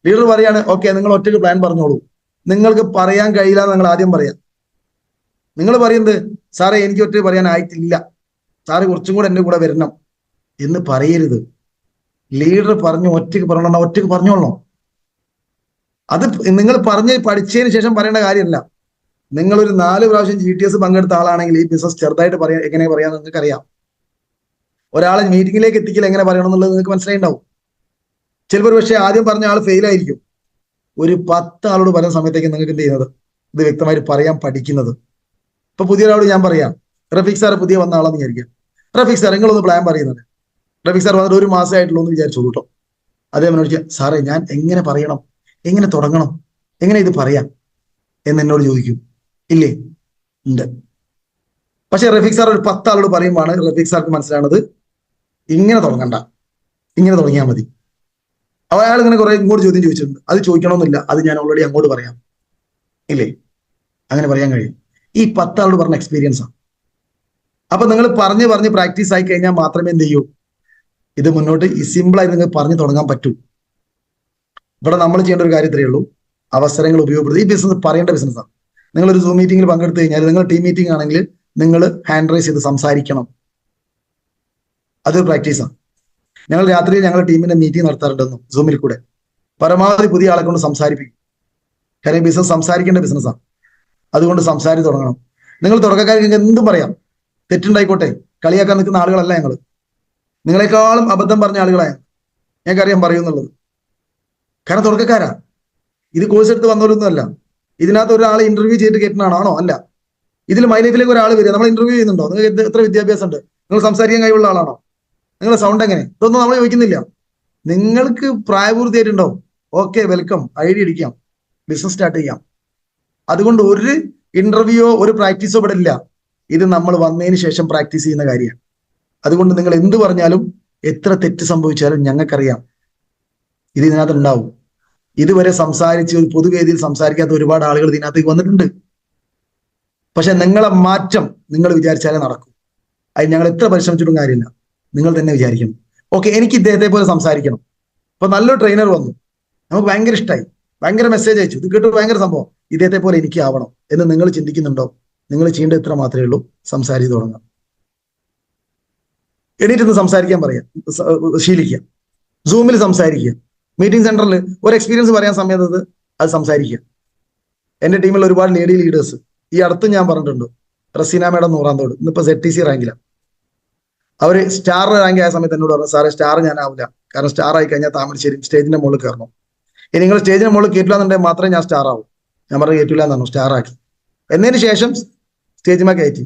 ലീഡർ പറയാണ് ഓക്കെ നിങ്ങൾ ഒറ്റയ്ക്ക് പ്ലാൻ പറഞ്ഞോളൂ, നിങ്ങൾക്ക് പറയാൻ കഴിയില്ല എന്ന് നിങ്ങൾ ആദ്യം പറയാം. നിങ്ങൾ പറയുന്നത് സാറേ എനിക്ക് ഒറ്റയ്ക്ക് പറയാനായിട്ടില്ല, സാറ് കുറച്ചും കൂടെ എൻ്റെ കൂടെ വരണം എന്ന് പറയരുത്. ലീഡർ പറഞ്ഞു ഒറ്റയ്ക്ക് പറഞ്ഞോളണം, ഒറ്റയ്ക്ക് പറഞ്ഞോളണം. അത് നിങ്ങൾ പറഞ്ഞ് പഠിച്ചതിന് ശേഷം പറയേണ്ട കാര്യമല്ല. നിങ്ങളൊരു 4 പ്രാവശ്യം GTS പങ്കെടുത്ത ആളാണെങ്കിൽ ഈ ബിസിനസ് ചെറുതായിട്ട് എങ്ങനെ പറയാന്ന് നിങ്ങൾക്ക് അറിയാം. ഒരാളെ മീറ്റിംഗിലേക്ക് എത്തിക്കൽ എങ്ങനെ പറയണം എന്നുള്ളത് നിങ്ങൾക്ക് മനസ്സിലായിണ്ടാവും. ചിലപ്പോൾ പക്ഷേ ആദ്യം പറഞ്ഞ ആൾ ഫെയിൽ ആയിരിക്കും. ഒരു 10 ആളോട് പറയുന്ന സമയത്തേക്ക് നിങ്ങൾക്ക് എന്ത് ചെയ്യുന്നത് ഇത് വ്യക്തമായിട്ട് പറയാൻ പഠിക്കുന്നത്. ഇപ്പൊ പുതിയൊരാളോട് ഞാൻ പറയാം, റഫീഖ് സാർ പുതിയ വന്ന ആളെന്ന് വിചാരിക്കാം. റഫീഖ് സാർ നിങ്ങളൊന്ന് പ്ലാൻ പറയുന്നത്. റഫീഖ് സാർ വന്നിട്ട് 1 മാസമായിട്ടുള്ളൂ എന്ന് വിചാരിച്ചോളൂ കേട്ടോ. അതേപോലെ ചോദിച്ചാൽ സാറേ ഞാൻ എങ്ങനെ പറയണം, എങ്ങനെ തുടങ്ങണം, എങ്ങനെ ഇത് പറയാം എന്ന് എന്നോട് ചോദിക്കും. ഇല്ലേ? ഉണ്ട്. പക്ഷെ റഫീഖ് സാർ ഒരു 10 ആളോട് പറയുമ്പോഴാണ് റഫീഖ് സാർക്ക് മനസ്സിലാണത് ഇങ്ങനെ തുടങ്ങണ്ട, ഇങ്ങനെ തുടങ്ങിയാൽ മതി. അയാൾ ഇങ്ങനെ കുറെ ഇങ്ങോട്ട് ചോദ്യം ചോദിച്ചിട്ടുണ്ട്, അത് ചോദിക്കണമെന്നില്ല, അത് ഞാൻ ഓൾറെഡി അങ്ങോട്ട് പറയാം. ഇല്ലേ? അങ്ങനെ പറയാൻ കഴിയും. ഈ 10 ആളോട് പറഞ്ഞ എക്സ്പീരിയൻസാണ്. അപ്പൊ നിങ്ങൾ പറഞ്ഞ് പ്രാക്ടീസ് ആയി കഴിഞ്ഞാൽ മാത്രമേ എന്ത് ചെയ്യൂ ഇത് മുന്നോട്ട് ഈ സിമ്പിളായി നിങ്ങൾക്ക് പറഞ്ഞു തുടങ്ങാൻ പറ്റൂ. ഇവിടെ നമ്മൾ ചെയ്യേണ്ട ഒരു കാര്യം ഇത്രയേ ഉള്ളൂ, അവസരങ്ങൾ ഉപയോഗപ്പെടുത്തുക. ഈ ബിസിനസ് പറയേണ്ട ബിസിനസ്സാണ്. നിങ്ങളൊരു സൂം മീറ്റിംഗിൽ പങ്കെടുത്തു കഴിഞ്ഞാൽ, നിങ്ങൾ ടീം മീറ്റിംഗ് ആണെങ്കിൽ നിങ്ങൾ ഹാൻഡ് റൈസ് ചെയ്ത് സംസാരിക്കണം. അതൊരു പ്രാക്ടീസാണ്. ഞങ്ങൾ രാത്രി ഞങ്ങളുടെ ടീമിന്റെ മീറ്റിംഗ് നടത്താറുണ്ടെന്നും സൂമിൽ കൂടെ പരമാവധി പുതിയ ആളെ കൊണ്ട് സംസാരിപ്പിക്കും. കാര്യം ബിസിനസ് സംസാരിക്കേണ്ട ബിസിനസ്സാണ്. അതുകൊണ്ട് സംസാരിച്ച് തുടങ്ങണം. നിങ്ങൾ തുടക്കക്കാർക്ക് എന്തും പറയാം, തെറ്റുണ്ടായിക്കോട്ടെ. കളിയാക്കാൻ നിൽക്കുന്ന ആളുകളല്ല ഞങ്ങൾ. നിങ്ങളെക്കാളും അബദ്ധം പറഞ്ഞ ആളുകളാണ് ഞങ്ങൾക്കറിയാൻ പറയുന്നുള്ളത്. കാരണം തുടക്കക്കാരാ. ഇത് കോഴ്സ് എടുത്ത് വന്നവരൊന്നുമല്ല. ഇതിനകത്ത് ഒരാളെ ഇന്റർവ്യൂ ചെയ്തിട്ട് കേട്ടുന്നതാണോ? അല്ല. ഇതിൽ മൈലൈഫിലേക്ക് ഒരാൾ വരിക, നമ്മൾ ഇന്റർവ്യൂ ചെയ്യുന്നുണ്ടോ? നിങ്ങൾക്ക് എത്ര വിദ്യാഭ്യാസം ഉണ്ട്? നിങ്ങൾ സംസാരിക്കാൻ കഴിവുള്ള ആളാണോ? നിങ്ങളുടെ സൗണ്ട് എങ്ങനെ? ഇതൊന്നും നമ്മൾ ചോദിക്കുന്നില്ല. നിങ്ങൾക്ക് പ്രായപൂർത്തിയായിട്ടുണ്ടോ? ഓക്കെ, വെൽക്കം, ഐഡിയ അടിക്കാം, ബിസിനസ് സ്റ്റാർട്ട് ചെയ്യാം. അതുകൊണ്ട് ഒരു ഇന്റർവ്യൂയോ ഒരു പ്രാക്ടീസോ ഇവിടെ ഇല്ല. ഇത് നമ്മൾ വന്നതിന് ശേഷം പ്രാക്ടീസ് ചെയ്യുന്ന കാര്യമാണ്. അതുകൊണ്ട് നിങ്ങൾ എന്ത് പറഞ്ഞാലും എത്ര തെറ്റ് സംഭവിച്ചാലും ഞങ്ങൾക്കറിയാം ഇത് ഇതിനകത്ത് ഉണ്ടാവും. ഇതുവരെ സംസാരിച്ച് ഒരു പൊതുവേദിയിൽ സംസാരിക്കാത്ത ഒരുപാട് ആളുകൾ ഇതിനകത്തേക്ക് വന്നിട്ടുണ്ട്. പക്ഷെ നിങ്ങളെ മാറ്റം നിങ്ങൾ വിചാരിച്ചാലേ നടക്കും. അത് ഞങ്ങൾ എത്ര പരിശ്രമിച്ചിട്ടും കാര്യമില്ല. നിങ്ങൾ തന്നെ വിചാരിക്കണം, ഓക്കെ എനിക്ക് ഇദ്ദേഹത്തെ പോലെ സംസാരിക്കണം. ഇപ്പൊ നല്ലൊരു ട്രെയിനർ വന്നു, നമുക്ക് ഭയങ്കര ഇഷ്ടമായി, ഭയങ്കര മെസ്സേജ് അയച്ചു, ഇത് കേട്ടു ഭയങ്കര സംഭവം, ഇദ്ദേഹത്തെ പോലെ എനിക്ക് ആവണം എന്ന് നിങ്ങൾ ചിന്തിക്കുന്നുണ്ടോ? നിങ്ങൾ ചെയ്യേണ്ടത് ഇത്ര മാത്രമേ ഉള്ളൂ, സംസാരിച്ച് തുടങ്ങാം. എണീറ്റൊന്ന് സംസാരിക്കാൻ പറയാം, ശീലിക്കുക. സൂമിൽ സംസാരിക്കുക. മീറ്റിംഗ് സെന്ററിൽ ഒരു എക്സ്പീരിയൻസ് പറയാൻ സമയത്ത് അത് സംസാരിക്കുക. എന്റെ ടീമിൽ ഒരുപാട് ലേഡി ലീഡേഴ്സ് ഈ അടുത്ത് ഞാൻ പറഞ്ഞിട്ടുണ്ട്. റസീന മേഡം നൂറാന്തോട് ഇന്നിപ്പോ ZTC റാങ്കിലാണ്. അവര് സ്റ്റാർ റാങ്ക് ആയ സമയത്ത് എന്നോട് പറഞ്ഞു, സാറേ സ്റ്റാർ ഞാനാവില്ല, കാരണം സ്റ്റാർ ആയി കഴിഞ്ഞാൽ താമരശ്ശേരി സ്റ്റേജിന്റെ മുകളിൽ കയറണം. ഇനി നിങ്ങൾ സ്റ്റേജിന്റെ മുകളിൽ കയറ്റില്ലാന്നുണ്ടെങ്കിൽ മാത്രമേ ഞാൻ സ്റ്റാർ ആവും. ഞാൻ പറഞ്ഞു കയറ്റില്ല എന്നാണ്, സ്റ്റാർ ആക്കി. എന്നതിന് ശേഷം സ്റ്റേജിമേ കയറ്റി.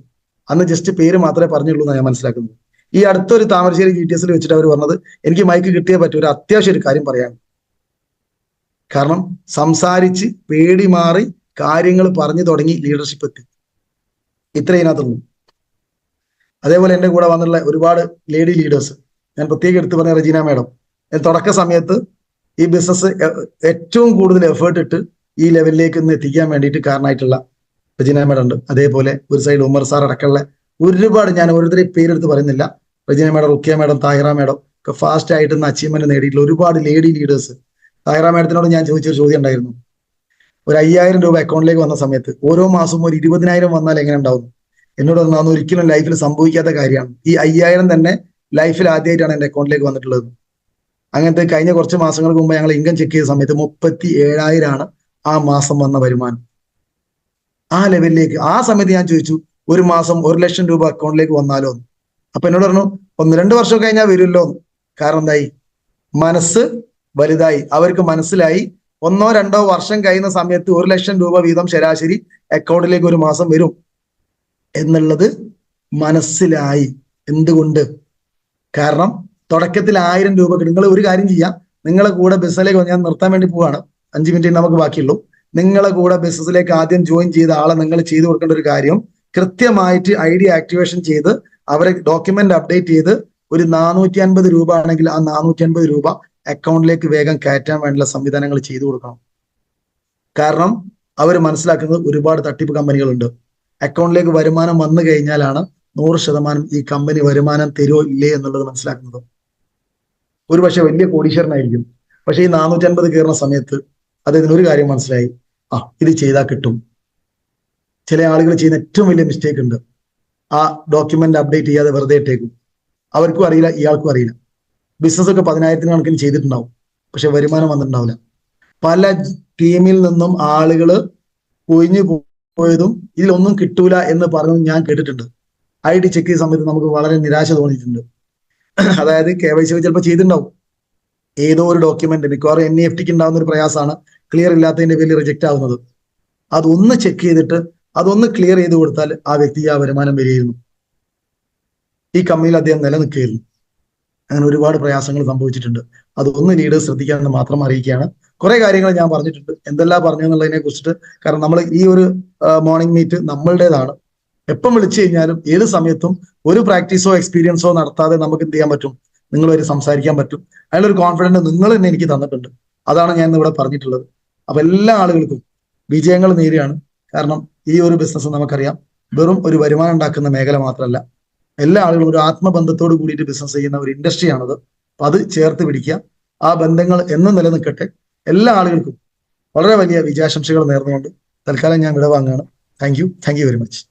അന്ന് ജസ്റ്റ് പേര് മാത്രമേ പറഞ്ഞുള്ളൂ എന്നാണ് ഞാൻ മനസ്സിലാക്കുന്നത്. ഈ അടുത്തൊരു താമരശ്ശേരി GTS വെച്ചിട്ട് അവർ പറഞ്ഞത്, എനിക്ക് മൈക്ക് കിട്ടിയേ പറ്റൂ, ഒരു അത്യാവശ്യം ഒരു കാര്യം പറയാൻ. കാരണം സംസാരിച്ച് പേടി മാറി കാര്യങ്ങൾ പറഞ്ഞു തുടങ്ങി ലീഡർഷിപ്പ് എത്തി. ഇത്ര ഇതിനകത്തുള്ളൂ. അതേപോലെ എൻ്റെ കൂടെ വന്നുള്ള ഒരുപാട് ലേഡി ലീഡേഴ്സ്, ഞാൻ പ്രത്യേകം എടുത്ത് പറഞ്ഞ റജീന മേഡം, തുടക്ക സമയത്ത് ഈ ബിസിനസ് ഏറ്റവും കൂടുതൽ എഫേർട്ട് ഇട്ട് ഈ ലെവലിലേക്ക് ഒന്ന് എത്തിക്കാൻ വേണ്ടിയിട്ട് കാരണമായിട്ടുള്ള റജീന മേഡം ഉണ്ട്. അതേപോലെ ഒരു സൈഡ് ഉമർ സാർ അടക്കമുള്ള ഒരുപാട്, ഞാൻ ഓരോരുത്തരെ പേരെടുത്ത് പറയുന്നില്ല, Rajeena madam, Rukhiya madam, Thahira madam ഒക്കെ ഫാസ്റ്റ് ആയിട്ട് അച്ചീവ്മെന്റ് നേടിയിട്ടുള്ള ഒരുപാട് ലേഡി ലീഡേഴ്സ്. താഹിറ മേഡത്തിനോട് ഞാൻ ചോദിച്ചൊരു ചോദ്യം ഉണ്ടായിരുന്നു, ഒരു 5000 രൂപ അക്കൗണ്ടിലേക്ക് വന്ന സമയത്ത് ഓരോ മാസവും ഒരു 20,000 വന്നാൽ എങ്ങനെ ഉണ്ടാവും? എന്നോട് അതൊന്നും ഒരിക്കലും ലൈഫിൽ സംഭവിക്കാത്ത കാര്യമാണ്. ഈ 5000 തന്നെ ലൈഫിൽ ആദ്യമായിട്ടാണ് എൻ്റെ അക്കൗണ്ടിലേക്ക് വന്നിട്ടുള്ളത്. അങ്ങനത്തെ കഴിഞ്ഞ കുറച്ച് മാസങ്ങൾക്ക് മുമ്പ് ഞങ്ങൾ ഇൻകം ചെക്ക് ചെയ്ത സമയത്ത് 37,000 ആണ് ആ മാസം വന്ന വരുമാനം. ആ ലെവലിലേക്ക് ആ സമയത്ത് ഞാൻ ചോദിച്ചു, ഒരു മാസം 1,00,000 രൂപ അക്കൗണ്ടിലേക്ക് വന്നാലോ? അപ്പൊ എന്നോട് പറഞ്ഞു, 1-2 വർഷം കഴിഞ്ഞാൽ വരുമല്ലോ. കാരണം എന്തായി? മനസ്സ് വലുതായി. അവർക്ക് മനസ്സിലായി 1-2 വർഷം കഴിയുന്ന സമയത്ത് 1,00,000 രൂപ വീതം ശരാശരി അക്കൗണ്ടിലേക്ക് ഒരു മാസം വരും എന്നുള്ളത് മനസ്സിലായി. എന്തുകൊണ്ട്? കാരണം തുടക്കത്തിൽ 1000 രൂപ കിട്ടും. നിങ്ങൾ ഒരു കാര്യം ചെയ്യാം, നിങ്ങളെ കൂടെ ബസ്സിലേക്ക് ഞാൻ നിർത്താൻ വേണ്ടി പോവാണ്, 5 മിനിറ്റ് നമുക്ക് ബാക്കിയുള്ളൂ. നിങ്ങളെ കൂടെ ബിസിനസ്സിലേക്ക് ആദ്യം ജോയിൻ ചെയ്ത ആളെ നിങ്ങൾ ചെയ്തു കൊടുക്കേണ്ട ഒരു കാര്യം, കൃത്യമായിട്ട് ഐഡി ആക്ടിവേഷൻ ചെയ്ത് അവരെ ഡോക്യുമെന്റ് അപ്ഡേറ്റ് ചെയ്ത് ഒരു 450 രൂപ ആണെങ്കിൽ ആ 450 രൂപ അക്കൗണ്ടിലേക്ക് വേഗം കയറ്റാൻ വേണ്ടിയുള്ള സംവിധാനങ്ങൾ ചെയ്തു കൊടുക്കണം. കാരണം അവർ മനസ്സിലാക്കുന്നത് ഒരുപാട് തട്ടിപ്പ് കമ്പനികളുണ്ട്. അക്കൗണ്ടിലേക്ക് വരുമാനം വന്നു കഴിഞ്ഞാലാണ് 100% ഈ കമ്പനി വരുമാനം തരുമോ ഇല്ലേ എന്നുള്ളത് മനസ്സിലാക്കുന്നത്. ഒരു പക്ഷെ വലിയ കോടീശ്വരനായിരിക്കും, പക്ഷെ ഈ 450 കയറുന്ന സമയത്ത് അദ്ദേഹത്തിന് ഒരു കാര്യം മനസ്സിലായി, ഇത് ചെയ്താൽ കിട്ടും. ചില ആളുകൾ ചെയ്യുന്ന ഏറ്റവും വലിയ മിസ്റ്റേക്ക് ഉണ്ട്, ആ ഡോക്യുമെന്റ് അപ്ഡേറ്റ് ചെയ്യാതെ വെറുതെ ഇട്ടേക്കും. അവർക്കും അറിയില്ല, ഇയാൾക്കും അറിയില്ല. ബിസിനസ് ഒക്കെ 10,000 കണക്കിന് ചെയ്തിട്ടുണ്ടാവും, പക്ഷെ വരുമാനം വന്നിട്ടുണ്ടാവില്ല. പല ടീമിൽ നിന്നും ആളുകൾ കൊഴിഞ്ഞു പോയതും ഇതിലൊന്നും കിട്ടൂല എന്ന് പറഞ്ഞതും ഞാൻ കേട്ടിട്ടുണ്ട്. ഐഡി ചെക്ക് ചെയ്ത സമയത്ത് നമുക്ക് വളരെ നിരാശ തോന്നിയിട്ടുണ്ട്. അതായത് KYC ചിലപ്പോൾ ചെയ്തിട്ടുണ്ടാവും, ഏതോ ഒരു ഡോക്യുമെന്റ് മിക്കവാറും NEFTക്ക് ഉണ്ടാവുന്ന ഒരു പ്രയാസമാണ്, ക്ലിയർ ഇല്ലാത്തതിന്റെ പേരിൽ റിജക്റ്റ് ആവുന്നത്. അതൊന്ന് ചെക്ക് ചെയ്തിട്ട് അതൊന്ന് ക്ലിയർ ചെയ്ത് കൊടുത്താൽ ആ വ്യക്തിക്ക് ആ വരുമാനം വരികയായിരുന്നു, ഈ കമ്പനിയിൽ അദ്ദേഹം നിലനിൽക്കുകയായിരുന്നു. അങ്ങനെ ഒരുപാട് പ്രയാസങ്ങൾ സംഭവിച്ചിട്ടുണ്ട്. അതൊന്ന് ലീഡേഴ്സ് ശ്രദ്ധിക്കാമെന്ന് മാത്രം അറിയിക്കുകയാണ്. കുറെ കാര്യങ്ങൾ ഞാൻ പറഞ്ഞിട്ടുണ്ട്, എന്തെല്ലാം പറഞ്ഞു എന്നുള്ളതിനെ കുറിച്ചിട്ട്. കാരണം നമ്മൾ ഈ ഒരു മോർണിംഗ് മീറ്റ് നമ്മളുടേതാണ്. എപ്പം വിളിച്ചു കഴിഞ്ഞാലും ഏത് സമയത്തും ഒരു പ്രാക്ടീസോ എക്സ്പീരിയൻസോ നടത്താതെ നമുക്ക് എന്ത് ചെയ്യാൻ പറ്റും? നിങ്ങളുമായിട്ട് സംസാരിക്കാൻ പറ്റും. അതിലൊരു കോൺഫിഡൻസ് നിങ്ങൾ തന്നെ എനിക്ക് തന്നിട്ടുണ്ട്. അതാണ് ഞാൻ ഇവിടെ പറഞ്ഞിട്ടുള്ളത്. അപ്പൊ എല്ലാ ആളുകൾക്കും വിജയങ്ങൾ നേരെയാണ്. കാരണം ഈ ഒരു ബിസിനസ് നമുക്കറിയാം, വെറും ഒരു വരുമാനം ഉണ്ടാക്കുന്ന മേഖല മാത്രമല്ല, എല്ലാ ആളുകളും ഒരു ആത്മബന്ധത്തോട് കൂടിയിട്ട് ബിസിനസ് ചെയ്യുന്ന ഒരു ഇൻഡസ്ട്രിയാണത്. അപ്പൊ അത് ചേർത്ത് പിടിക്കുക. ആ ബന്ധങ്ങൾ എന്നും നിലനിൽക്കട്ടെ. എല്ലാ ആളുകൾക്കും വളരെ വലിയ വിജയാശംസകൾ നേർന്നുകൊണ്ട് തൽക്കാലം ഞാൻ വിടവാങ്ങുകയാണ്. Thank you very much.